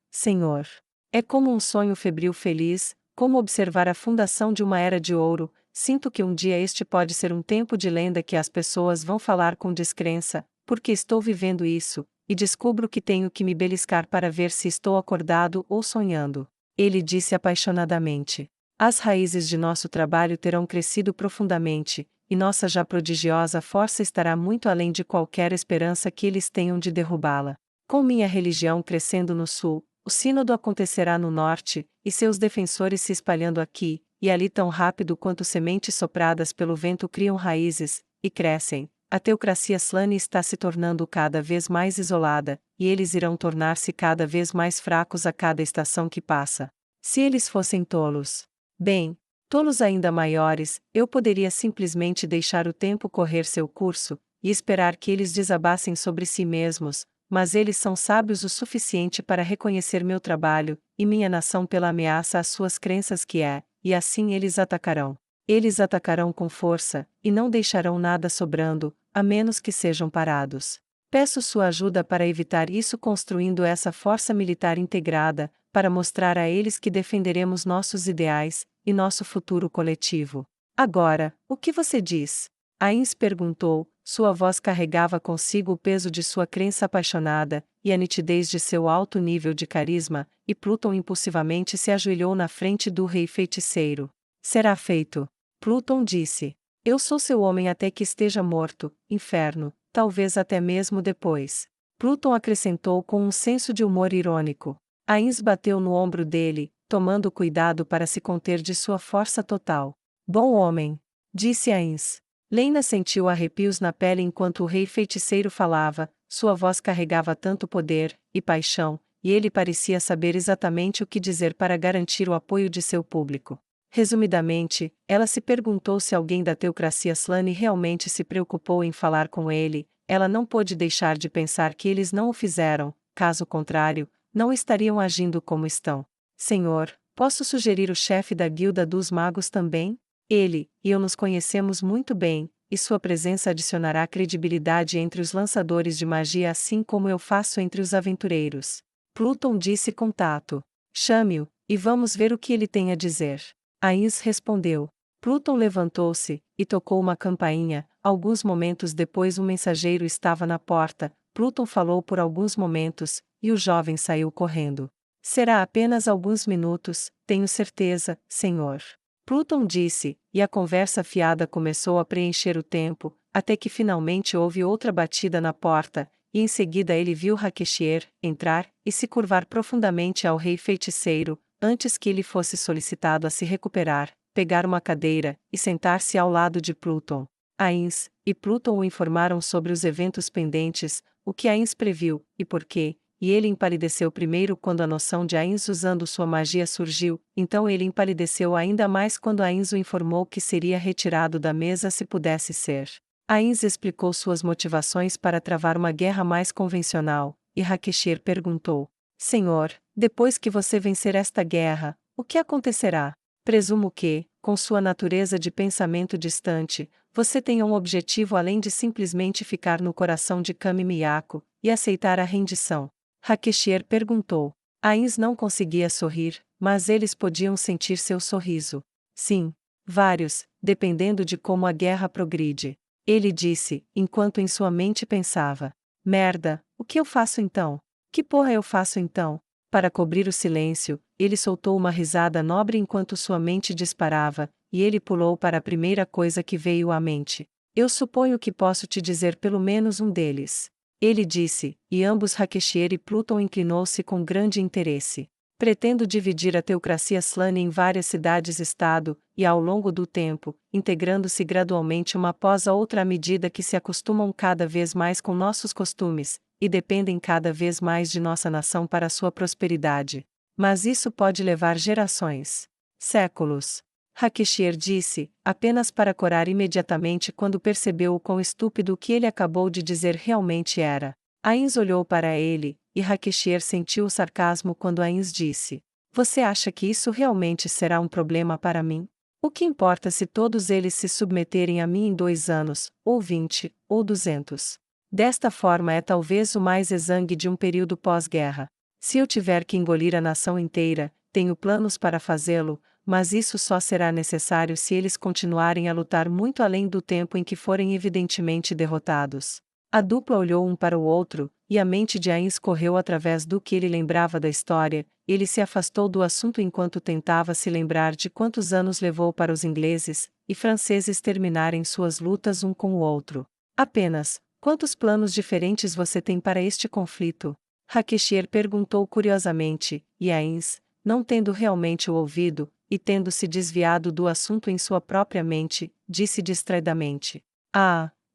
Senhor. É como um sonho febril feliz, como observar a fundação de uma era de ouro. Sinto que um dia este pode ser um tempo de lenda que as pessoas vão falar com descrença, porque estou vivendo isso, e descubro que tenho que me beliscar para ver se estou acordado ou sonhando. Ele disse apaixonadamente. As raízes de nosso trabalho terão crescido profundamente, e nossa já prodigiosa força estará muito além de qualquer esperança que eles tenham de derrubá-la. Com minha religião crescendo no sul, o sínodo acontecerá no norte, e seus defensores se espalhando aqui e ali tão rápido quanto sementes sopradas pelo vento criam raízes, e crescem. A teocracia Slane está se tornando cada vez mais isolada, e eles irão tornar-se cada vez mais fracos a cada estação que passa. Se eles fossem tolos. Bem, tolos ainda maiores, eu poderia simplesmente deixar o tempo correr seu curso, e esperar que eles desabassem sobre si mesmos, mas eles são sábios o suficiente para reconhecer meu trabalho, e minha nação pela ameaça às suas crenças que é, e assim eles atacarão. Eles atacarão com força, e não deixarão nada sobrando, a menos que sejam parados. Peço sua ajuda para evitar isso construindo essa força militar integrada, para mostrar a eles que defenderemos nossos ideais, e nosso futuro coletivo. Agora, o que você diz? Ains perguntou, sua voz carregava consigo o peso de sua crença apaixonada, e a nitidez de seu alto nível de carisma, e Pluton impulsivamente se ajoelhou na frente do rei feiticeiro. Será feito. Pluton disse. Eu sou seu homem até que esteja morto, inferno, talvez até mesmo depois. Pluton acrescentou com um senso de humor irônico. Ains bateu no ombro dele, tomando cuidado para se conter de sua força total. Bom homem, disse Ains. Lena sentiu arrepios na pele enquanto o rei feiticeiro falava, sua voz carregava tanto poder e paixão, e ele parecia saber exatamente o que dizer para garantir o apoio de seu público. Resumidamente, ela se perguntou se alguém da teocracia Slane realmente se preocupou em falar com ele. Ela não pôde deixar de pensar que eles não o fizeram, caso contrário, não estariam agindo como estão. Senhor, posso sugerir o chefe da guilda dos magos também? Ele e eu nos conhecemos muito bem, e sua presença adicionará credibilidade entre os lançadores de magia assim como eu faço entre os aventureiros. Pluton disse com tato. Chame-o, e vamos ver o que ele tem a dizer. Ains respondeu. Pluton levantou-se, e tocou uma campainha. Alguns momentos depois um mensageiro estava na porta. Pluton falou por alguns momentos, e o jovem saiu correndo. Será apenas alguns minutos, tenho certeza, senhor. Pluton disse, e a conversa fiada começou a preencher o tempo, até que finalmente houve outra batida na porta, e em seguida ele viu Rakeshier entrar e se curvar profundamente ao rei feiticeiro, antes que ele fosse solicitado a se recuperar, pegar uma cadeira e sentar-se ao lado de Pluton. Ains e Pluton o informaram sobre os eventos pendentes, o que Ains previu, e por quê, e ele empalideceu primeiro quando a noção de Ains usando sua magia surgiu, então ele empalideceu ainda mais quando Ains o informou que seria retirado da mesa se pudesse ser. Ains explicou suas motivações para travar uma guerra mais convencional, e Hakeshir perguntou: Senhor, depois que você vencer esta guerra, o que acontecerá? Presumo que, com sua natureza de pensamento distante, você tenha um objetivo além de simplesmente ficar no coração de Kami Miyako e aceitar a rendição. Hakeshir perguntou. Ains não conseguia sorrir, mas eles podiam sentir seu sorriso. Sim, vários, dependendo de como a guerra progride. Ele disse, enquanto em sua mente pensava: merda, o que eu faço então? Que porra eu faço então? Para cobrir o silêncio, ele soltou uma risada nobre enquanto sua mente disparava, e ele pulou para a primeira coisa que veio à mente. Eu suponho que posso te dizer pelo menos um deles. Ele disse, e ambos Hakeshir e Pluton inclinou-se com grande interesse. Pretendo dividir a teocracia Slane em várias cidades-estado, e ao longo do tempo, integrando-se gradualmente uma após a outra à medida que se acostumam cada vez mais com nossos costumes, e dependem cada vez mais de nossa nação para sua prosperidade. Mas isso pode levar gerações. Séculos. Hakeshir disse, apenas para corar imediatamente quando percebeu o quão estúpido o que ele acabou de dizer realmente era. Ains olhou para ele, e Hakeshir sentiu o sarcasmo quando Ains disse: Você acha que isso realmente será um problema para mim? O que importa se todos eles se submeterem a mim em 2 anos, ou 20, ou 200? Desta forma é talvez o mais exangue de um período pós-guerra. Se eu tiver que engolir a nação inteira, tenho planos para fazê-lo, mas isso só será necessário se eles continuarem a lutar muito além do tempo em que forem evidentemente derrotados. A dupla olhou um para o outro, e a mente de Ains correu através do que ele lembrava da história. Ele se afastou do assunto enquanto tentava se lembrar de quantos anos levou para os ingleses e franceses terminarem suas lutas um com o outro. Apenas, quantos planos diferentes você tem para este conflito? Hakeshir perguntou curiosamente, e Ains, não tendo realmente o ouvido, e tendo se desviado do assunto em sua própria mente, disse distraidamente: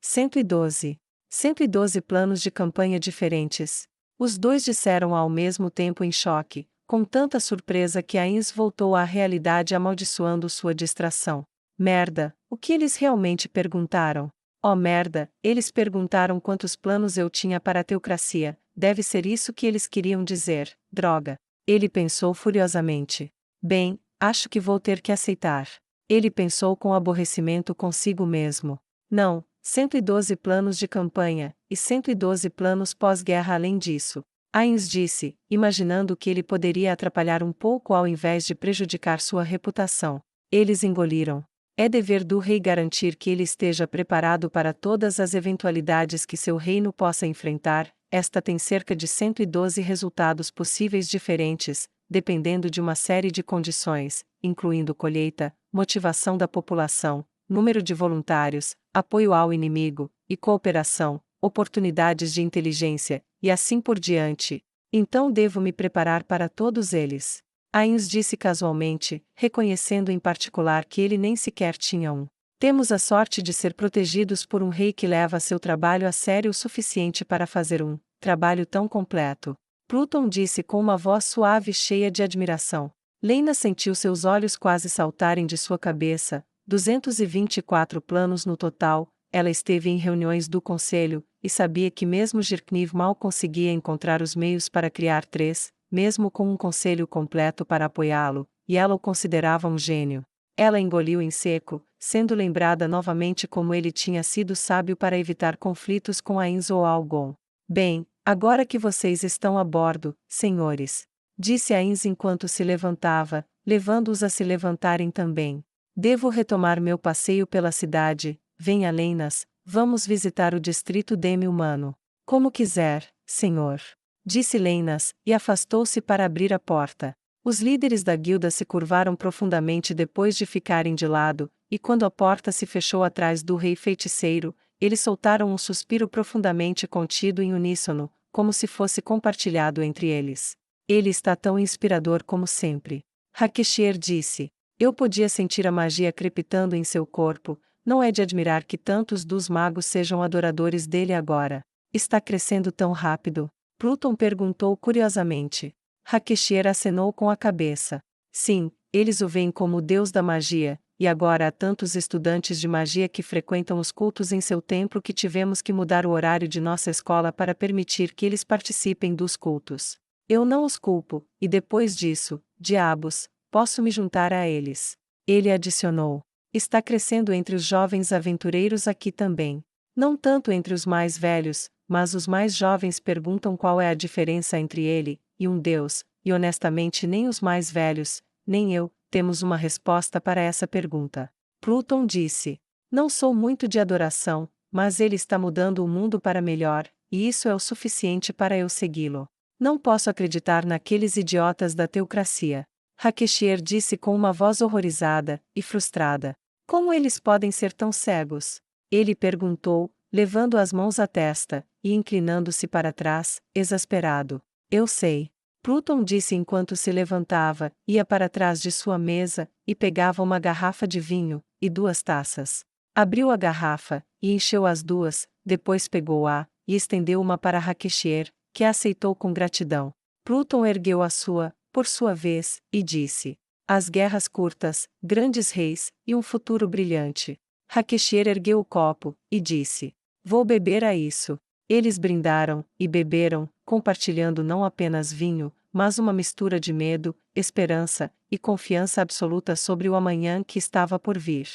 112. 112 planos de campanha diferentes. Os dois disseram ao mesmo tempo em choque, com tanta surpresa que Ains voltou à realidade amaldiçoando sua distração. Merda, o que eles realmente perguntaram? Oh merda, eles perguntaram quantos planos eu tinha para a teocracia, deve ser isso que eles queriam dizer, droga. Ele pensou furiosamente. Bem, acho que vou ter que aceitar. Ele pensou com aborrecimento consigo mesmo. Não, 112 planos de campanha, e 112 planos pós-guerra além disso. Ains disse, imaginando que ele poderia atrapalhar um pouco ao invés de prejudicar sua reputação. Eles engoliram. É dever do rei garantir que ele esteja preparado para todas as eventualidades que seu reino possa enfrentar. Esta tem cerca de 112 resultados possíveis diferentes, dependendo de uma série de condições, incluindo colheita, motivação da população, número de voluntários, apoio ao inimigo, e cooperação, oportunidades de inteligência, e assim por diante. Então devo me preparar para todos eles. Ains disse casualmente, reconhecendo em particular que ele nem sequer tinha um. Temos a sorte de ser protegidos por um rei que leva seu trabalho a sério o suficiente para fazer um trabalho tão completo. Pluton disse com uma voz suave e cheia de admiração. Lena sentiu seus olhos quase saltarem de sua cabeça. 224 planos no total. Ela esteve em reuniões do conselho, e sabia que mesmo Jirkniv mal conseguia encontrar os meios para criar 3, mesmo com um conselho completo para apoiá-lo, e ela o considerava um gênio. Ela engoliu em seco, sendo lembrada novamente como ele tinha sido sábio para evitar conflitos com Ains ou Algon. Bem, agora que vocês estão a bordo, senhores, disse Ains enquanto se levantava, levando-os a se levantarem também. Devo retomar meu passeio pela cidade. Venha, Leinas, vamos visitar o distrito demi-humano. Como quiser, senhor, disse Leinas, e afastou-se para abrir a porta. Os líderes da guilda se curvaram profundamente depois de ficarem de lado, e quando a porta se fechou atrás do rei feiticeiro, eles soltaram um suspiro profundamente contido em uníssono, como se fosse compartilhado entre eles. Ele está tão inspirador como sempre. Hakeshir disse. Eu podia sentir a magia crepitando em seu corpo. Não é de admirar que tantos dos magos sejam adoradores dele agora. Está crescendo tão rápido? Pluton perguntou curiosamente. Hakeshir acenou com a cabeça. Sim, eles o veem como o deus da magia, e agora há tantos estudantes de magia que frequentam os cultos em seu templo que tivemos que mudar o horário de nossa escola para permitir que eles participem dos cultos. Eu não os culpo, e depois disso, diabos, posso me juntar a eles. Ele adicionou. Está crescendo entre os jovens aventureiros aqui também. Não tanto entre os mais velhos, mas os mais jovens perguntam qual é a diferença entre ele e um Deus, e honestamente nem os mais velhos, nem eu, temos uma resposta para essa pergunta. Pluton disse: Não sou muito de adoração, mas ele está mudando o mundo para melhor, e isso é o suficiente para eu segui-lo. Não posso acreditar naqueles idiotas da teocracia. Hakeshier disse com uma voz horrorizada e frustrada. Como eles podem ser tão cegos? Ele perguntou, levando as mãos à testa e inclinando-se para trás, exasperado. Eu sei. Pluton disse enquanto se levantava, ia para trás de sua mesa, e pegava uma garrafa de vinho, e 2 taças. Abriu a garrafa, e encheu as 2, depois pegou-a, e estendeu uma para Hakeshier, que a aceitou com gratidão. Pluton ergueu a sua, por sua vez, e disse: As guerras curtas, grandes reis, e um futuro brilhante. Hakeshier ergueu o copo, e disse: Vou beber a isso. Eles brindaram, e beberam, compartilhando não apenas vinho, mas uma mistura de medo, esperança, e confiança absoluta sobre o amanhã que estava por vir.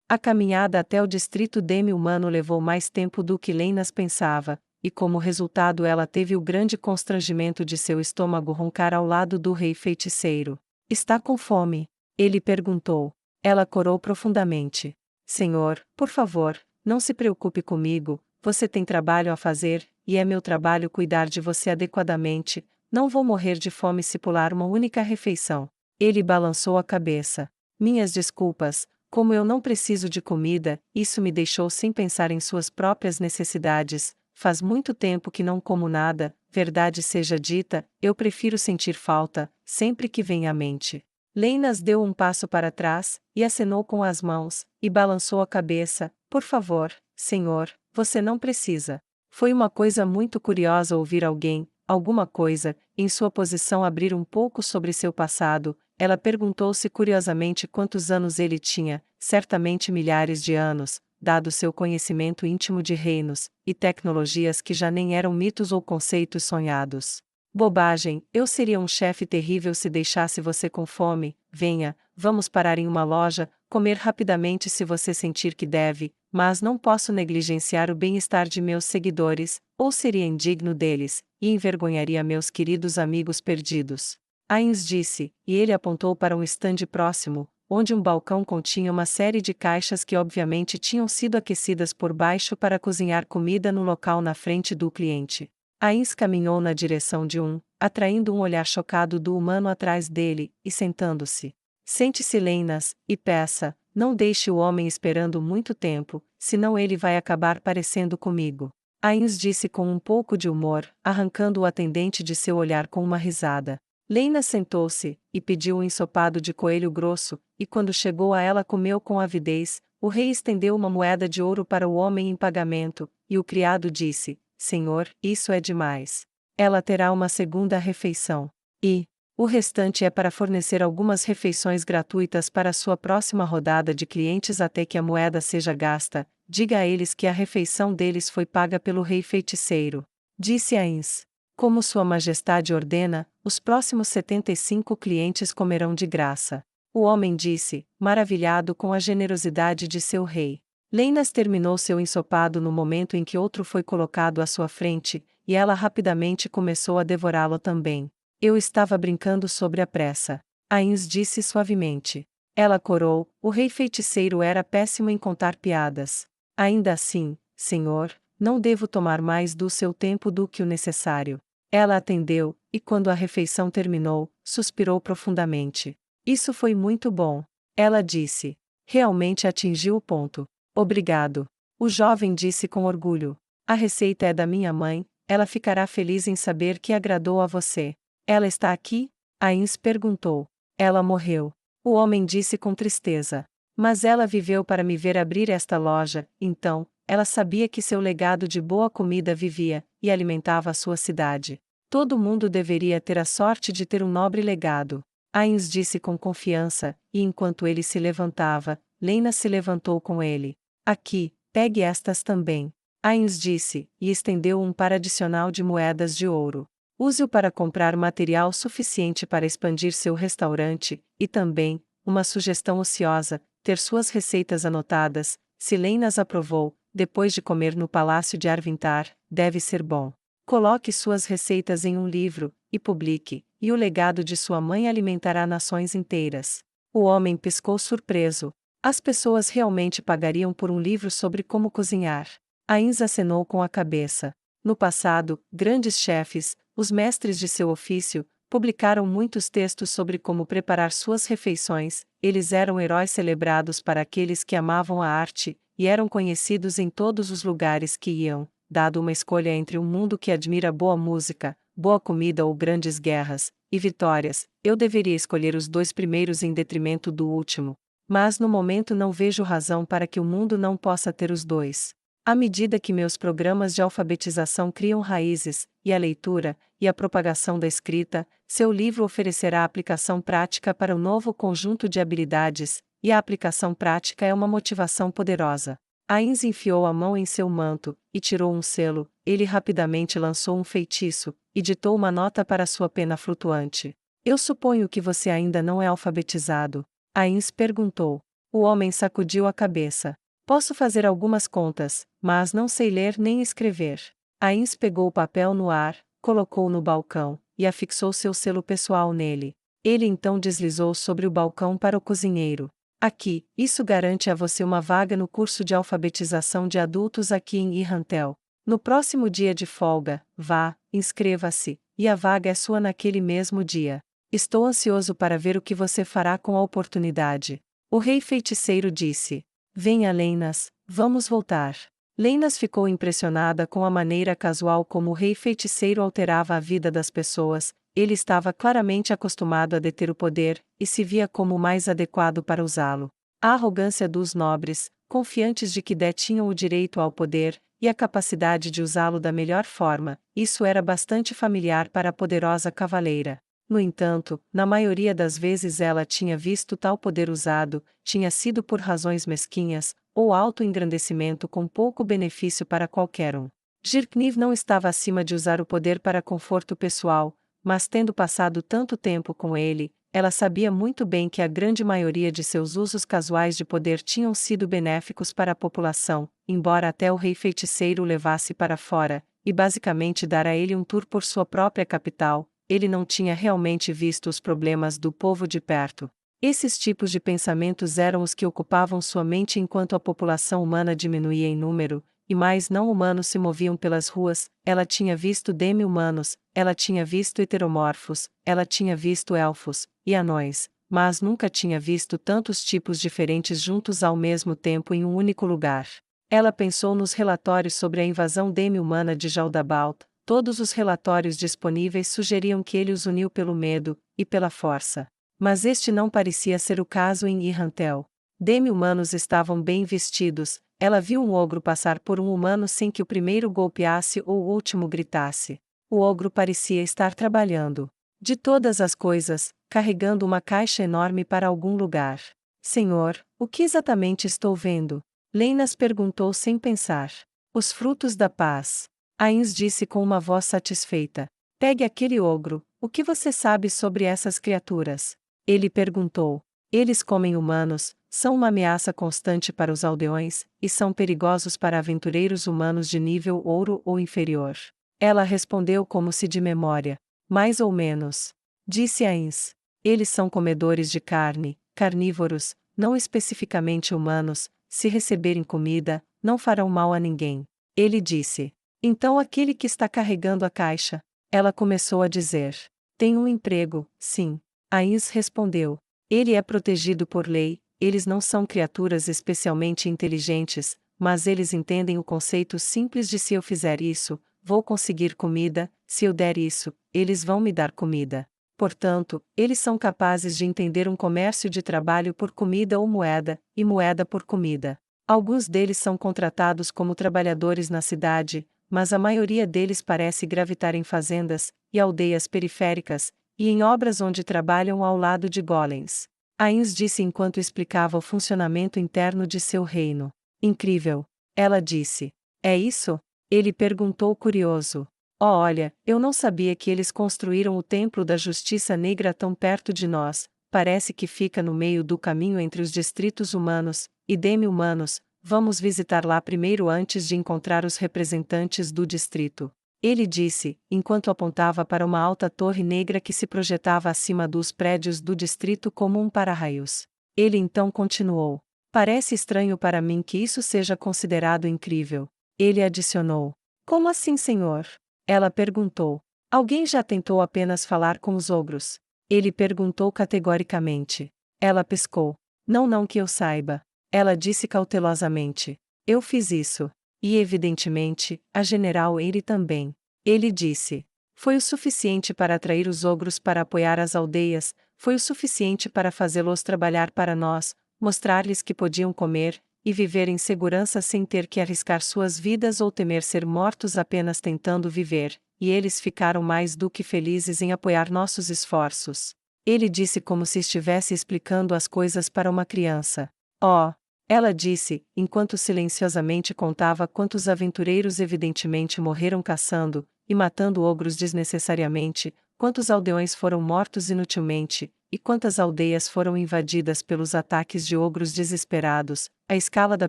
A caminhada até o distrito demi-humano levou mais tempo do que Leinas pensava, e como resultado ela teve o grande constrangimento de seu estômago roncar ao lado do rei feiticeiro. Está com fome? Ele perguntou. Ela corou profundamente. Senhor, por favor, não se preocupe comigo, você tem trabalho a fazer, e é meu trabalho cuidar de você adequadamente, não vou morrer de fome se pular uma única refeição. Ele balançou a cabeça. Minhas desculpas, como eu não preciso de comida, isso me deixou sem pensar em suas próprias necessidades. Faz muito tempo que não como nada, verdade seja dita, eu prefiro sentir falta, sempre que vem à mente. Leinas deu um passo para trás, e acenou com as mãos, e balançou a cabeça. Por favor, senhor, você não precisa. Foi uma coisa muito curiosa ouvir alguém, alguma coisa, em sua posição abrir um pouco sobre seu passado. Ela perguntou-se curiosamente quantos anos ele tinha, certamente milhares de anos, dado seu conhecimento íntimo de reinos e tecnologias que já nem eram mitos ou conceitos sonhados. Bobagem, eu seria um chefe terrível se deixasse você com fome. Venha, vamos parar em uma loja, comer rapidamente se você sentir que deve, mas não posso negligenciar o bem-estar de meus seguidores, ou seria indigno deles, e envergonharia meus queridos amigos perdidos. Ains disse, e ele apontou para um estande próximo, onde um balcão continha uma série de caixas que obviamente tinham sido aquecidas por baixo para cozinhar comida no local na frente do cliente. Ains caminhou na direção de um, atraindo um olhar chocado do humano atrás dele, e sentando-se. Sente-se, Leinas, e peça, não deixe o homem esperando muito tempo, senão ele vai acabar parecendo comigo. Ains disse com um pouco de humor, arrancando o atendente de seu olhar com uma risada. Leinas sentou-se, e pediu um ensopado de coelho grosso, e quando chegou a ela comeu com avidez. O rei estendeu uma moeda de ouro para o homem em pagamento, e o criado disse: Senhor, isso é demais. Ela terá uma segunda refeição. E o restante é para fornecer algumas refeições gratuitas para sua próxima rodada de clientes até que a moeda seja gasta. Diga a eles que a refeição deles foi paga pelo rei feiticeiro. Disse Ains. Como Sua Majestade ordena, os próximos 75 clientes comerão de graça. O homem disse, maravilhado com a generosidade de seu rei. Leinas terminou seu ensopado no momento em que outro foi colocado à sua frente, e ela rapidamente começou a devorá-lo também. Eu estava brincando sobre a pressa. Ains disse suavemente. Ela corou, o rei feiticeiro era péssimo em contar piadas. Ainda assim, senhor, não devo tomar mais do seu tempo do que o necessário. Ela atendeu, e quando a refeição terminou, suspirou profundamente. Isso foi muito bom. Ela disse. Realmente atingiu o ponto. Obrigado. O jovem disse com orgulho. A receita é da minha mãe, ela ficará feliz em saber que agradou a você. Ela está aqui? Ains perguntou. Ela morreu. O homem disse com tristeza. Mas ela viveu para me ver abrir esta loja, então, ela sabia que seu legado de boa comida vivia, e alimentava a sua cidade. Todo mundo deveria ter a sorte de ter um nobre legado. Ains disse com confiança, e enquanto ele se levantava, Leinas se levantou com ele. Aqui, pegue estas também. Ains disse, e estendeu um par adicional de moedas de ouro. Use-o para comprar material suficiente para expandir seu restaurante, e também, uma sugestão ociosa, ter suas receitas anotadas. Se Leinas aprovou, depois de comer no palácio de Arvintar, deve ser bom. Coloque suas receitas em um livro, e publique, e o legado de sua mãe alimentará nações inteiras. O homem piscou surpreso. As pessoas realmente pagariam por um livro sobre como cozinhar. Ains acenou com a cabeça. No passado, grandes chefes, os mestres de seu ofício, publicaram muitos textos sobre como preparar suas refeições. Eles eram heróis celebrados para aqueles que amavam a arte, e eram conhecidos em todos os lugares que iam. Dado uma escolha entre um mundo que admira boa música, boa comida ou grandes guerras, e vitórias, eu deveria escolher os dois primeiros em detrimento do último. Mas no momento não vejo razão para que o mundo não possa ter os dois. À medida que meus programas de alfabetização criam raízes, e a leitura, e a propagação da escrita, seu livro oferecerá aplicação prática para um novo conjunto de habilidades, e a aplicação prática é uma motivação poderosa. Ains enfiou a mão em seu manto, e tirou um selo. Ele rapidamente lançou um feitiço, e ditou uma nota para sua pena flutuante. Eu suponho que você ainda não é alfabetizado. Ains perguntou. O homem sacudiu a cabeça. Posso fazer algumas contas, mas não sei ler nem escrever. Ains pegou o papel no ar, colocou-o no balcão, e afixou seu selo pessoal nele. Ele então deslizou sobre o balcão para o cozinheiro. Aqui, isso garante a você uma vaga no curso de alfabetização de adultos aqui em Irrantel. No próximo dia de folga, vá, inscreva-se, e a vaga é sua naquele mesmo dia. Estou ansioso para ver o que você fará com a oportunidade. O rei feiticeiro disse. Venha, Leinas, vamos voltar. Leinas ficou impressionada com a maneira casual como o rei feiticeiro alterava a vida das pessoas. Ele estava claramente acostumado a deter o poder, e se via como o mais adequado para usá-lo. A arrogância dos nobres, confiantes de que detinham o direito ao poder, e a capacidade de usá-lo da melhor forma, isso era bastante familiar para a poderosa cavaleira. No entanto, na maioria das vezes ela tinha visto tal poder usado, tinha sido por razões mesquinhas, ou auto-engrandecimento com pouco benefício para qualquer um. Jirkniv não estava acima de usar o poder para conforto pessoal, mas tendo passado tanto tempo com ele, ela sabia muito bem que a grande maioria de seus usos casuais de poder tinham sido benéficos para a população, embora até o rei feiticeiro o levasse para fora, e basicamente dar a ele um tour por sua própria capital. Ele não tinha realmente visto os problemas do povo de perto. Esses tipos de pensamentos eram os que ocupavam sua mente enquanto a população humana diminuía em número, e mais não-humanos se moviam pelas ruas. Ela tinha visto demi-humanos, ela tinha visto heteromorfos, ela tinha visto elfos, e anões, mas nunca tinha visto tantos tipos diferentes juntos ao mesmo tempo em um único lugar. Ela pensou nos relatórios sobre a invasão demi-humana de Jaldabaoth. Todos os relatórios disponíveis sugeriam que ele os uniu pelo medo, e pela força. Mas este não parecia ser o caso em Irrantel. Demi-humanos estavam bem vestidos, ela viu um ogro passar por um humano sem que o primeiro golpeasse ou o último gritasse. O ogro parecia estar trabalhando. De todas as coisas, carregando uma caixa enorme para algum lugar. Senhor, o que exatamente estou vendo? Leinas perguntou sem pensar. Os frutos da paz. Ains disse com uma voz satisfeita. Pegue aquele ogro, o que você sabe sobre essas criaturas? Ele perguntou. Eles comem humanos, são uma ameaça constante para os aldeões, e são perigosos para aventureiros humanos de nível ouro ou inferior. Ela respondeu como se de memória. Mais ou menos. Disse Ains. Eles são comedores de carne, carnívoros, não especificamente humanos, se receberem comida, não farão mal a ninguém. Ele disse. Então aquele que está carregando a caixa, ela começou a dizer. Tem um emprego, sim. Ains respondeu. Ele é protegido por lei, eles não são criaturas especialmente inteligentes, mas eles entendem o conceito simples de se eu fizer isso, vou conseguir comida, se eu der isso, eles vão me dar comida. Portanto, eles são capazes de entender um comércio de trabalho por comida ou moeda, e moeda por comida. Alguns deles são contratados como trabalhadores na cidade, mas a maioria deles parece gravitar em fazendas e aldeias periféricas, e em obras onde trabalham ao lado de golems. Ainz disse enquanto explicava o funcionamento interno de seu reino. Incrível! Ela disse. É isso? Ele perguntou curioso. Oh, olha, eu não sabia que eles construíram o Templo da Justiça Negra tão perto de nós. Parece que fica no meio do caminho entre os distritos humanos e demi-humanos. Vamos visitar lá primeiro antes de encontrar os representantes do distrito. Ele disse, enquanto apontava para uma alta torre negra que se projetava acima dos prédios do distrito como um para-raios. Ele então continuou. Parece estranho para mim que isso seja considerado incrível. Ele adicionou. Como assim, senhor? Ela perguntou. Alguém já tentou apenas falar com os ogros? Ele perguntou categoricamente. Ela piscou. Não, não que eu saiba. Ela disse cautelosamente. Eu fiz isso. E evidentemente, a General Eyre também. Ele disse. Foi o suficiente para atrair os ogros para apoiar as aldeias, foi o suficiente para fazê-los trabalhar para nós, mostrar-lhes que podiam comer e viver em segurança sem ter que arriscar suas vidas ou temer ser mortos apenas tentando viver, e eles ficaram mais do que felizes em apoiar nossos esforços. Ele disse como se estivesse explicando as coisas para uma criança. Oh! Ela disse, enquanto silenciosamente contava quantos aventureiros evidentemente morreram caçando e matando ogros desnecessariamente, quantos aldeões foram mortos inutilmente, e quantas aldeias foram invadidas pelos ataques de ogros desesperados. A escala da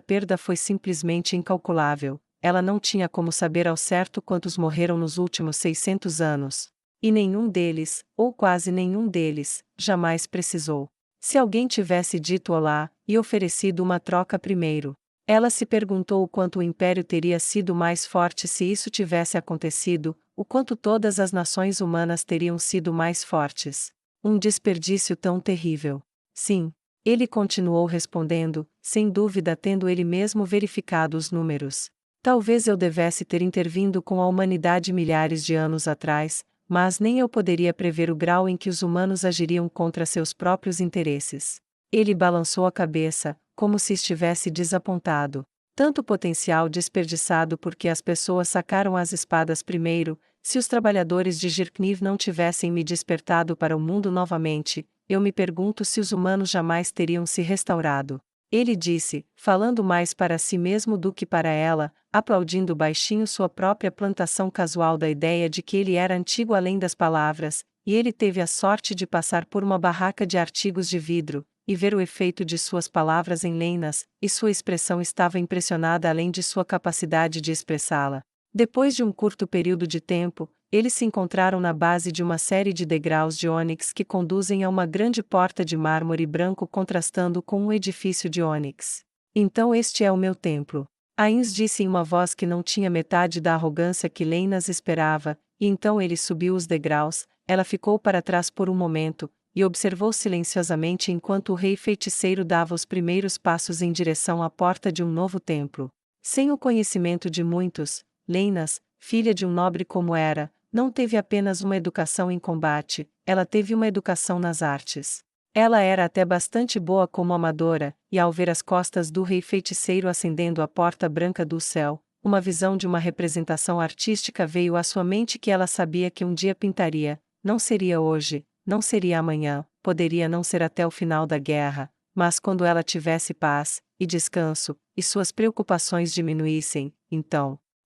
perda foi simplesmente incalculável. Ela não tinha como saber ao certo quantos morreram nos últimos 600 anos. E nenhum deles, ou quase nenhum deles, jamais precisou. Se alguém tivesse dito olá, e oferecido uma troca primeiro. Ela se perguntou o quanto o império teria sido mais forte se isso tivesse acontecido, o quanto todas as nações humanas teriam sido mais fortes. Um desperdício tão terrível. Sim. Ele continuou respondendo, sem dúvida tendo ele mesmo verificado os números. Talvez eu devesse ter intervindo com a humanidade milhares de anos atrás, mas nem eu poderia prever o grau em que os humanos agiriam contra seus próprios interesses. Ele balançou a cabeça, como se estivesse desapontado. Tanto potencial desperdiçado porque as pessoas sacaram as espadas primeiro. Se os trabalhadores de Jirkniv não tivessem me despertado para o mundo novamente, eu me pergunto se os humanos jamais teriam se restaurado. Ele disse, falando mais para si mesmo do que para ela, aplaudindo baixinho sua própria plantação casual da ideia de que ele era antigo além das palavras, e ele teve a sorte de passar por uma barraca de artigos de vidro, e ver o efeito de suas palavras em Leynas, e sua expressão estava impressionada além de sua capacidade de expressá-la. Depois de um curto período de tempo, eles se encontraram na base de uma série de degraus de ônix que conduzem a uma grande porta de mármore branco contrastando com um edifício de ônix. Então este é o meu templo. Ainz disse em uma voz que não tinha metade da arrogância que Leynas esperava, e então ele subiu os degraus. Ela ficou para trás por um momento, e observou silenciosamente enquanto o rei feiticeiro dava os primeiros passos em direção à porta de um novo templo. Sem o conhecimento de muitos, Leynas, filha de um nobre como era, não teve apenas uma educação em combate, ela teve uma educação nas artes. Ela era até bastante boa como amadora, e ao ver as costas do rei feiticeiro acendendo a porta branca do céu, uma visão de uma representação artística veio à sua mente que ela sabia que um dia pintaria. Não seria hoje, não seria amanhã, poderia não ser até o final da guerra, mas quando ela tivesse paz e descanso, e suas preocupações diminuíssem,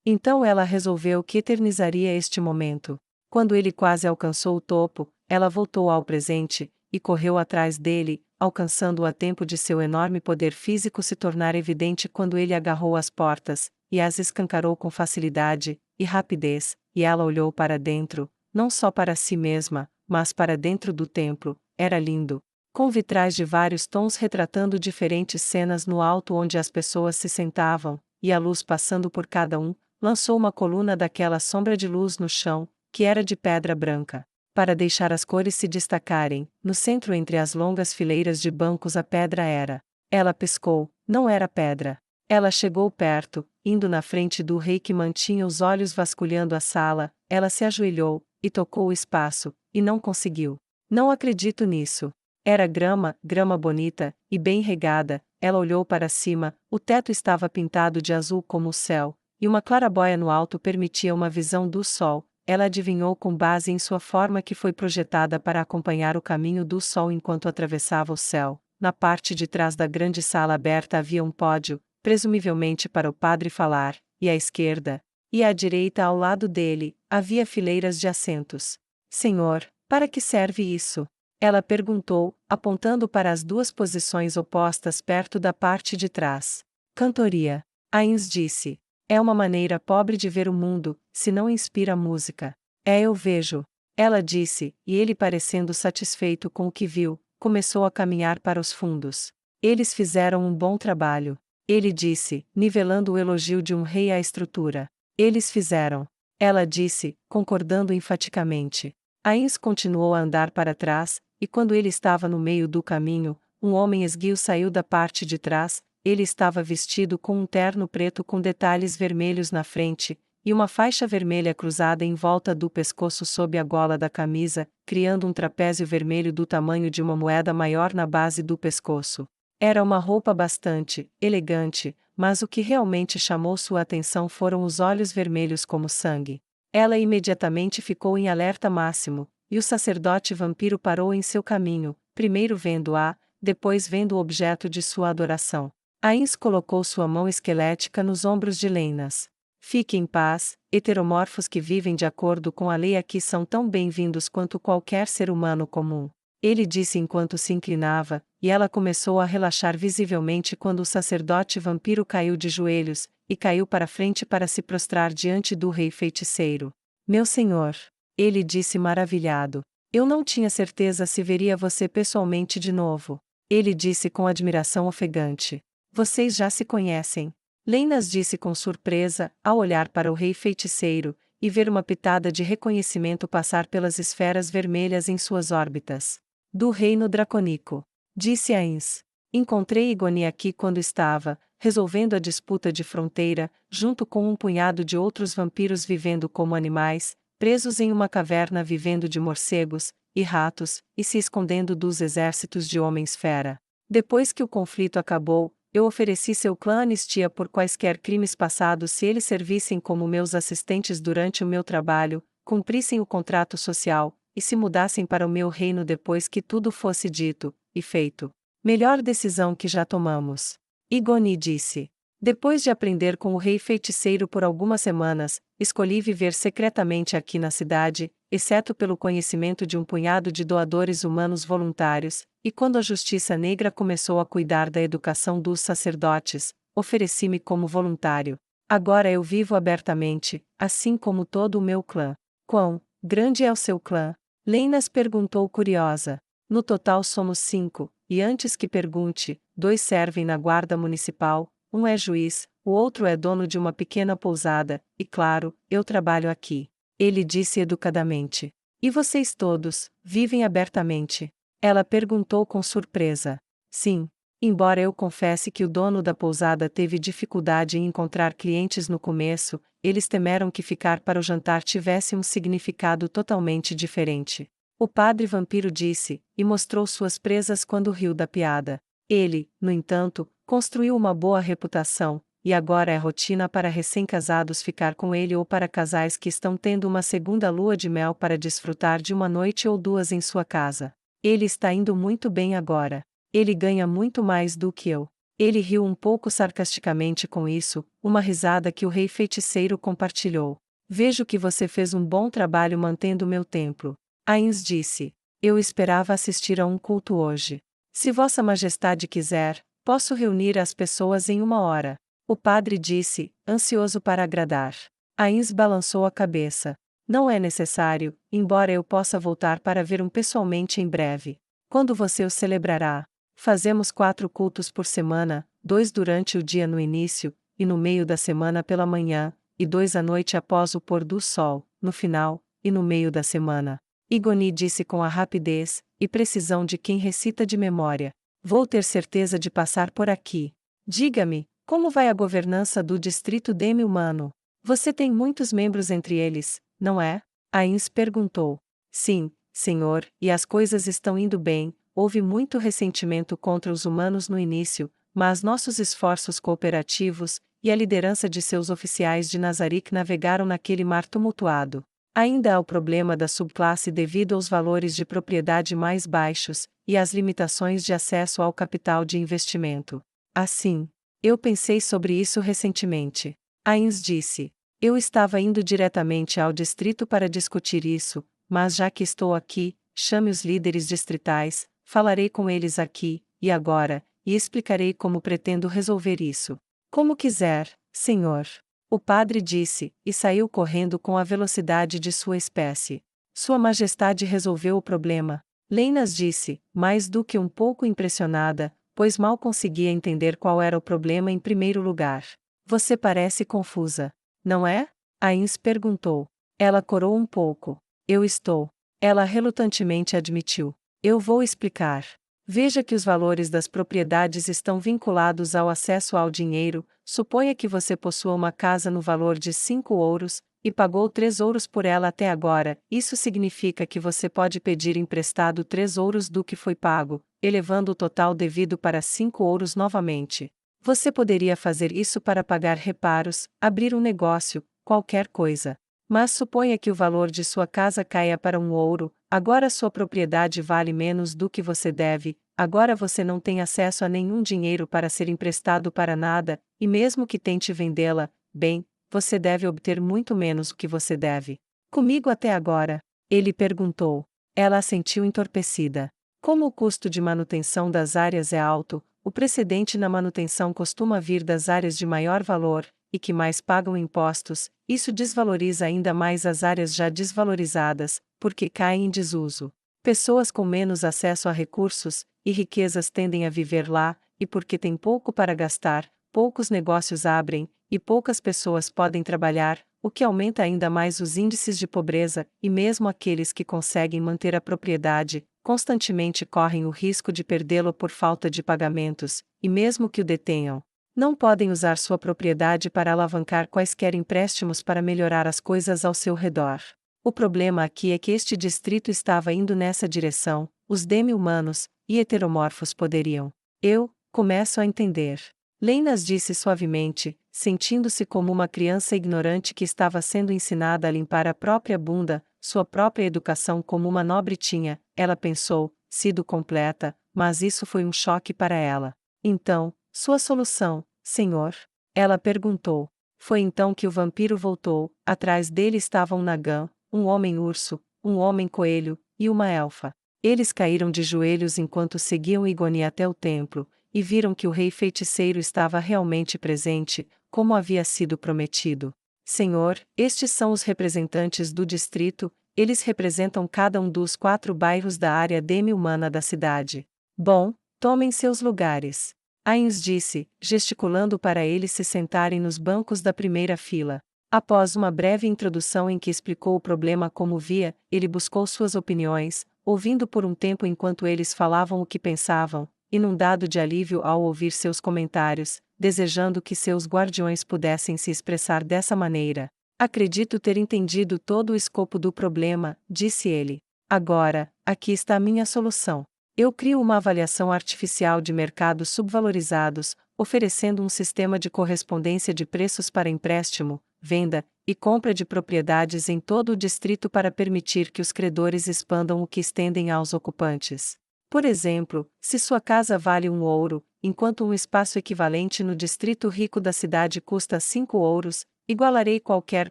então ela resolveu que eternizaria este momento. Quando ele quase alcançou o topo, ela voltou ao presente, e correu atrás dele, alcançando-o a tempo de seu enorme poder físico se tornar evidente quando ele agarrou as portas, e as escancarou com facilidade e rapidez, e ela olhou para dentro, não só para si mesma, mas para dentro do templo. Era lindo. Com vitrais de vários tons retratando diferentes cenas no alto onde as pessoas se sentavam, e a luz passando por cada um, lançou uma coluna daquela sombra de luz no chão, que era de pedra branca. Para deixar as cores se destacarem, no centro entre as longas fileiras de bancos a pedra era. Ela piscou, não era pedra. Ela chegou perto, indo na frente do rei que mantinha os olhos vasculhando a sala. Ela se ajoelhou, e tocou o espaço, e não conseguiu. Não acredito nisso. Era grama, grama bonita, e bem regada. Ela olhou para cima, o teto estava pintado de azul como o céu, e uma clarabóia no alto permitia uma visão do sol. ela adivinhou com base em sua forma que foi projetada para acompanhar o caminho do sol enquanto atravessava o céu. Na parte de trás da grande sala aberta havia um pódio, presumivelmente para o padre falar, e à esquerda, e à direita ao lado dele, havia fileiras de assentos. Senhor, para que serve isso? Ela perguntou, apontando para as duas posições opostas perto da parte de trás. Cantoria. Ains disse. É uma maneira pobre de ver o mundo, se não inspira música. Eu vejo. Ela disse, e ele, parecendo satisfeito com o que viu, começou a caminhar para os fundos. Eles fizeram um bom trabalho. Ele disse, nivelando o elogio de um rei à estrutura. Eles fizeram. Ela disse, concordando enfaticamente. Ains continuou a andar para trás, e quando ele estava no meio do caminho, um homem esguio saiu da parte de trás. Ele estava vestido com um terno preto com detalhes vermelhos na frente, e uma faixa vermelha cruzada em volta do pescoço sob a gola da camisa, criando um trapézio vermelho do tamanho de uma moeda maior na base do pescoço. Era uma roupa bastante elegante, mas o que realmente chamou sua atenção foram os olhos vermelhos como sangue. Ela imediatamente ficou em alerta máximo, e o sacerdote vampiro parou em seu caminho, primeiro vendo-a, depois vendo o objeto de sua adoração. Ains colocou sua mão esquelética nos ombros de Leinas. Fique em paz, heteromorfos que vivem de acordo com a lei aqui são tão bem-vindos quanto qualquer ser humano comum. Ele disse enquanto se inclinava, e ela começou a relaxar visivelmente quando o sacerdote vampiro caiu de joelhos, e caiu para frente para se prostrar diante do rei feiticeiro. Meu senhor, ele disse maravilhado. Eu não tinha certeza se veria você pessoalmente de novo. Ele disse com admiração ofegante. Vocês já se conhecem. Leinas disse com surpresa, ao olhar para o rei feiticeiro, e ver uma pitada de reconhecimento passar pelas esferas vermelhas em suas órbitas. Do reino dracônico. Disse Ains. Encontrei Igoni aqui quando estava, resolvendo a disputa de fronteira, junto com um punhado de outros vampiros vivendo como animais, presos em uma caverna vivendo de morcegos e ratos, e se escondendo dos exércitos de homens-fera. Depois que o conflito acabou, eu ofereci seu clã anistia por quaisquer crimes passados se eles servissem como meus assistentes durante o meu trabalho, cumprissem o contrato social, e se mudassem para o meu reino depois que tudo fosse dito e feito. Melhor decisão que já tomamos. Igoni disse. Depois de aprender com o rei feiticeiro por algumas semanas, escolhi viver secretamente aqui na cidade, exceto pelo conhecimento de um punhado de doadores humanos voluntários, e quando a Justiça Negra começou a cuidar da educação dos sacerdotes, ofereci-me como voluntário. Agora eu vivo abertamente, assim como todo o meu clã. Quão grande é o seu clã? Leinas perguntou curiosa. No total somos 5, e antes que pergunte, 2 servem na guarda municipal, um é juiz, o outro é dono de uma pequena pousada, e claro, eu trabalho aqui. Ele disse educadamente. E vocês todos, vivem abertamente? Ela perguntou com surpresa. Sim. Embora eu confesse que o dono da pousada teve dificuldade em encontrar clientes no começo, eles temeram que ficar para o jantar tivesse um significado totalmente diferente. O padre vampiro disse, e mostrou suas presas quando riu da piada. Ele, no entanto, construiu uma boa reputação, e agora é rotina para recém-casados ficar com ele ou para casais que estão tendo uma segunda lua de mel para desfrutar de uma noite ou 2 em sua casa. Ele está indo muito bem agora. Ele ganha muito mais do que eu. Ele riu um pouco sarcasticamente com isso, uma risada que o rei feiticeiro compartilhou. Vejo que você fez um bom trabalho mantendo meu templo. Ains disse. Eu esperava assistir a um culto hoje. Se Vossa Majestade quiser, posso reunir as pessoas em 1 hora. O padre disse, ansioso para agradar. Ains balançou a cabeça. Não é necessário, embora eu possa voltar para ver pessoalmente em breve. Quando você o celebrará? Fazemos 4 cultos por semana, 2 durante o dia no início, e no meio da semana pela manhã, e 2 à noite após o pôr do sol, no final, e no meio da semana. Igoni disse com a rapidez e precisão de quem recita de memória. Vou ter certeza de passar por aqui. Diga-me, como vai a governança do distrito demi-humano? Você tem muitos membros entre eles, não é? Ains perguntou. Sim, senhor, e as coisas estão indo bem. Houve muito ressentimento contra os humanos no início, mas nossos esforços cooperativos e a liderança de seus oficiais de Nazarick navegaram naquele mar tumultuado. Ainda há o problema da subclasse devido aos valores de propriedade mais baixos e às limitações de acesso ao capital de investimento. Assim, eu pensei sobre isso recentemente. Ains disse. Eu estava indo diretamente ao distrito para discutir isso, mas já que estou aqui, chame os líderes distritais, falarei com eles aqui, e agora, e explicarei como pretendo resolver isso. Como quiser, senhor. O padre disse, e saiu correndo com a velocidade de sua espécie. Sua Majestade resolveu o problema. Leinas disse, mais do que um pouco impressionada, pois mal conseguia entender qual era o problema em primeiro lugar. Você parece confusa, não é? Ains perguntou. Ela corou um pouco. Eu estou. Ela relutantemente admitiu. Eu vou explicar. Veja que os valores das propriedades estão vinculados ao acesso ao dinheiro. Suponha que você possua uma casa no valor de 5 ouros, e pagou 3 ouros por ela até agora. Isso significa que você pode pedir emprestado 3 ouros do que foi pago, elevando o total devido para 5 ouros novamente. Você poderia fazer isso para pagar reparos, abrir um negócio, qualquer coisa. Mas suponha que o valor de sua casa caia para 1 ouro, agora sua propriedade vale menos do que você deve, agora você não tem acesso a nenhum dinheiro para ser emprestado para nada, e mesmo que tente vendê-la, bem, você deve obter muito menos do que você deve. Comigo até agora? Ele perguntou. Ela assentiu entorpecida. Como o custo de manutenção das áreas é alto, o precedente na manutenção costuma vir das áreas de maior valor, e que mais pagam impostos, isso desvaloriza ainda mais as áreas já desvalorizadas, porque caem em desuso. Pessoas com menos acesso a recursos e riquezas tendem a viver lá, e porque têm pouco para gastar, poucos negócios abrem, e poucas pessoas podem trabalhar, o que aumenta ainda mais os índices de pobreza, e mesmo aqueles que conseguem manter a propriedade, constantemente correm o risco de perdê-lo por falta de pagamentos, e mesmo que o detenham, não podem usar sua propriedade para alavancar quaisquer empréstimos para melhorar as coisas ao seu redor. O problema aqui é que este distrito estava indo nessa direção, os demi-humanos e heteromorfos poderiam. Eu começo a entender. Leinas disse suavemente, sentindo-se como uma criança ignorante que estava sendo ensinada a limpar a própria bunda, sua própria educação como uma nobre tinha, ela pensou, sido completa, mas isso foi um choque para ela. Então, sua solução, senhor? Ela perguntou. Foi então que o vampiro voltou, atrás dele estavam um Nagã, um homem-urso, um homem-coelho, e uma elfa. Eles caíram de joelhos enquanto seguiam Igoni até o templo, e viram que o rei feiticeiro estava realmente presente, como havia sido prometido. Senhor, estes são os representantes do distrito, eles representam cada um dos 4 bairros da área demi-humana da cidade. Bom, tomem seus lugares. Ains disse, gesticulando para eles se sentarem nos bancos da primeira fila. Após uma breve introdução em que explicou o problema como via, ele buscou suas opiniões, ouvindo por um tempo enquanto eles falavam o que pensavam, inundado de alívio ao ouvir seus comentários, desejando que seus guardiões pudessem se expressar dessa maneira. Acredito ter entendido todo o escopo do problema, disse ele. Agora, aqui está a minha solução. Eu crio uma avaliação artificial de mercados subvalorizados, oferecendo um sistema de correspondência de preços para empréstimo, venda e compra de propriedades em todo o distrito para permitir que os credores expandam o que estendem aos ocupantes. Por exemplo, se sua casa vale 1 ouro, enquanto um espaço equivalente no distrito rico da cidade custa 5 ouros, igualarei qualquer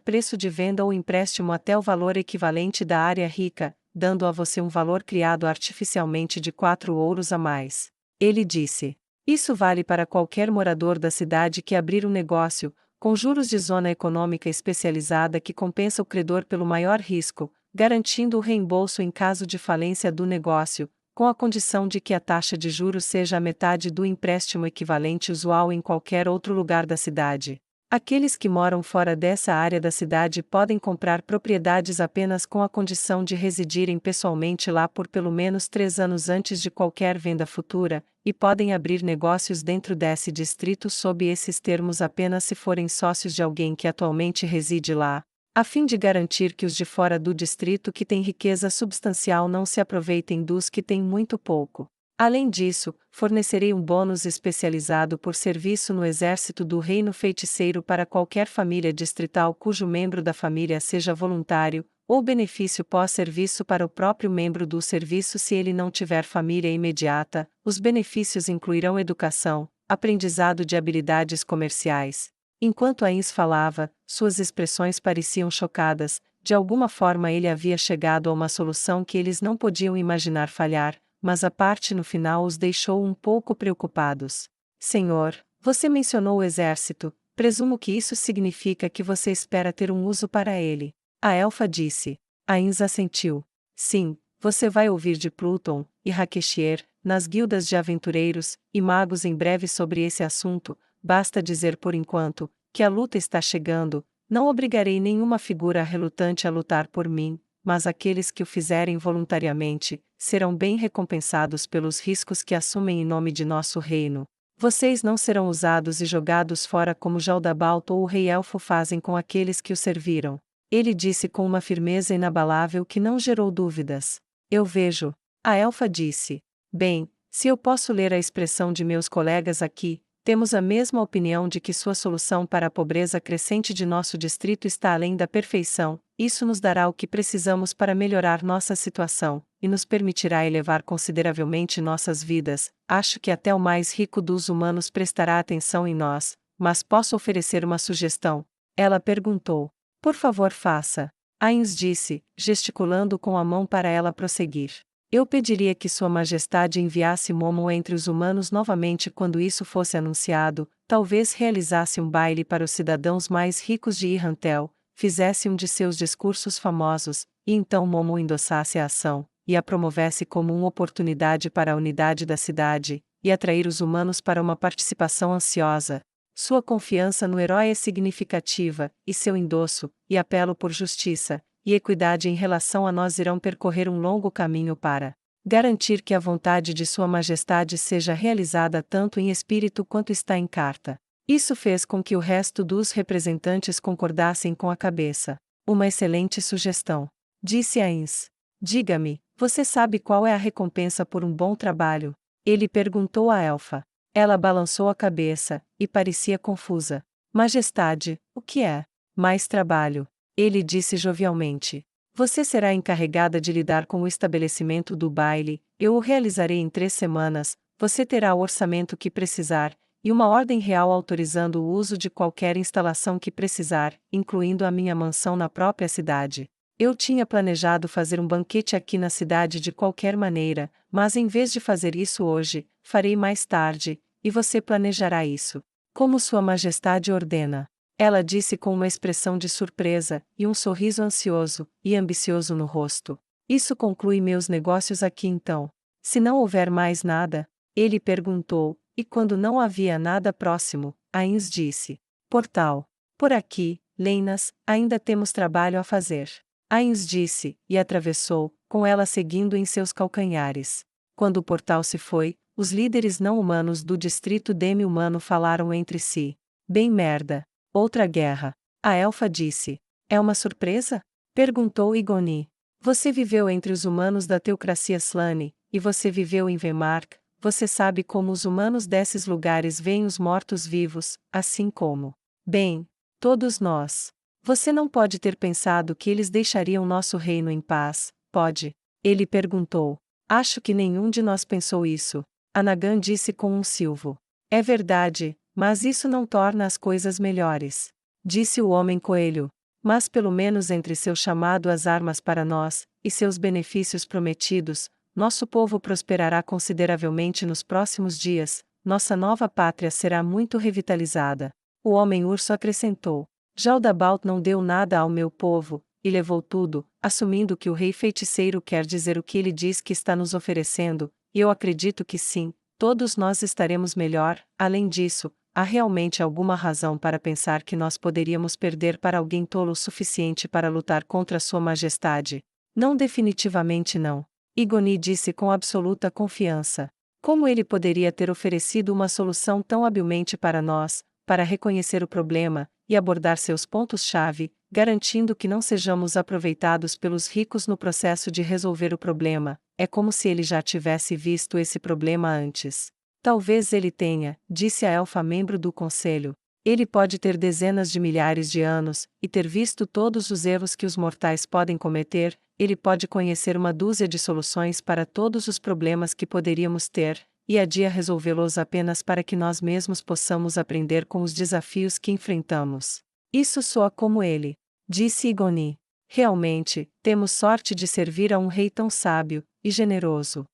preço de venda ou empréstimo até o valor equivalente da área rica, dando a você um valor criado artificialmente de 4 ouros a mais. Ele disse. Isso vale para qualquer morador da cidade que abrir um negócio, com juros de zona econômica especializada que compensa o credor pelo maior risco, garantindo o reembolso em caso de falência do negócio, com a condição de que a taxa de juros seja a metade do empréstimo equivalente usual em qualquer outro lugar da cidade. Aqueles que moram fora dessa área da cidade podem comprar propriedades apenas com a condição de residirem pessoalmente lá por pelo menos 3 anos antes de qualquer venda futura, e podem abrir negócios dentro desse distrito sob esses termos apenas se forem sócios de alguém que atualmente reside lá, a fim de garantir que os de fora do distrito que têm riqueza substancial não se aproveitem dos que têm muito pouco. Além disso, fornecerei um bônus especializado por serviço no exército do reino feiticeiro para qualquer família distrital cujo membro da família seja voluntário, ou benefício pós-serviço para o próprio membro do serviço se ele não tiver família imediata. Os benefícios incluirão educação, aprendizado de habilidades comerciais. Enquanto Ains falava, suas expressões pareciam chocadas. De alguma forma ele havia chegado a uma solução que eles não podiam imaginar falhar, mas a parte no final os deixou um pouco preocupados. Senhor, você mencionou o exército, presumo que isso significa que você espera ter um uso para ele. A elfa disse. Ains assentiu. Sim, você vai ouvir de Pluton e Rakeshier, nas guildas de aventureiros e magos em breve sobre esse assunto. Basta dizer por enquanto que a luta está chegando. Não obrigarei nenhuma figura relutante a lutar por mim, mas aqueles que o fizerem voluntariamente serão bem recompensados pelos riscos que assumem em nome de nosso reino. Vocês não serão usados e jogados fora como Jaldabaoth ou o Rei Elfo fazem com aqueles que o serviram. Ele disse com uma firmeza inabalável que não gerou dúvidas. Eu vejo. A elfa disse. Bem, se eu posso ler a expressão de meus colegas aqui, temos a mesma opinião de que sua solução para a pobreza crescente de nosso distrito está além da perfeição. Isso nos dará o que precisamos para melhorar nossa situação, e nos permitirá elevar consideravelmente nossas vidas. Acho que até o mais rico dos humanos prestará atenção em nós, mas posso oferecer uma sugestão? Ela perguntou. Por favor, faça. Ains disse, gesticulando com a mão para ela prosseguir. Eu pediria que Sua Majestade enviasse Momo entre os humanos novamente quando isso fosse anunciado, talvez realizasse um baile para os cidadãos mais ricos de Irrantel, fizesse um de seus discursos famosos, e então Momo endossasse a ação, e a promovesse como uma oportunidade para a unidade da cidade, e atrair os humanos para uma participação ansiosa. Sua confiança no herói é significativa, e seu endosso, e apelo por justiça e equidade em relação a nós irão percorrer um longo caminho para garantir que a vontade de Sua Majestade seja realizada tanto em espírito quanto está em carta. Isso fez com que o resto dos representantes concordassem com a cabeça. Uma excelente sugestão. Disse Ains. Diga-me, você sabe qual é a recompensa por um bom trabalho? Ele perguntou à elfa. Ela balançou a cabeça, e parecia confusa. Majestade, o que é? Mais trabalho. Ele disse jovialmente. Você será encarregada de lidar com o estabelecimento do baile, eu o realizarei em 3 semanas, você terá o orçamento que precisar, e uma ordem real autorizando o uso de qualquer instalação que precisar, incluindo a minha mansão na própria cidade. Eu tinha planejado fazer um banquete aqui na cidade de qualquer maneira, mas em vez de fazer isso hoje, farei mais tarde, e você planejará isso. Como Sua Majestade ordena. Ela disse com uma expressão de surpresa, e um sorriso ansioso e ambicioso no rosto. Isso conclui meus negócios aqui então. Se não houver mais nada, ele perguntou, e quando não havia nada próximo, Ains disse. Portal. Por aqui, Leinas, ainda temos trabalho a fazer. Ains disse, e atravessou, com ela seguindo em seus calcanhares. Quando o portal se foi, os líderes não-humanos do distrito demi-humano falaram entre si. Bem merda. Outra guerra. A elfa disse. É uma surpresa? Perguntou Igoni. Você viveu entre os humanos da teocracia Slane, e você viveu em Vemark, você sabe como os humanos desses lugares veem os mortos-vivos, assim como. Bem, todos nós. Você não pode ter pensado que eles deixariam nosso reino em paz, pode? Ele perguntou. Acho que nenhum de nós pensou isso. Anagan disse com um silvo. É verdade. Mas isso não torna as coisas melhores. Disse o homem-coelho. Mas pelo menos entre seu chamado às armas para nós, e seus benefícios prometidos, nosso povo prosperará consideravelmente nos próximos dias, nossa nova pátria será muito revitalizada. O homem-urso acrescentou. Jaldabaoth não deu nada ao meu povo, e levou tudo, assumindo que o rei feiticeiro quer dizer o que ele diz que está nos oferecendo, e eu acredito que sim, todos nós estaremos melhor. Além disso, há realmente alguma razão para pensar que nós poderíamos perder para alguém tolo o suficiente para lutar contra Sua Majestade? Não, definitivamente não. Igoni disse com absoluta confiança. Como ele poderia ter oferecido uma solução tão habilmente para nós, para reconhecer o problema, e abordar seus pontos-chave, garantindo que não sejamos aproveitados pelos ricos no processo de resolver o problema? É como se ele já tivesse visto esse problema antes. Talvez ele tenha, disse a elfa membro do conselho. Ele pode ter dezenas de milhares de anos, e ter visto todos os erros que os mortais podem cometer, ele pode conhecer uma dúzia de soluções para todos os problemas que poderíamos ter, e adia resolvê-los apenas para que nós mesmos possamos aprender com os desafios que enfrentamos. Isso soa como ele, disse Igoni. Realmente, temos sorte de servir a um rei tão sábio e generoso.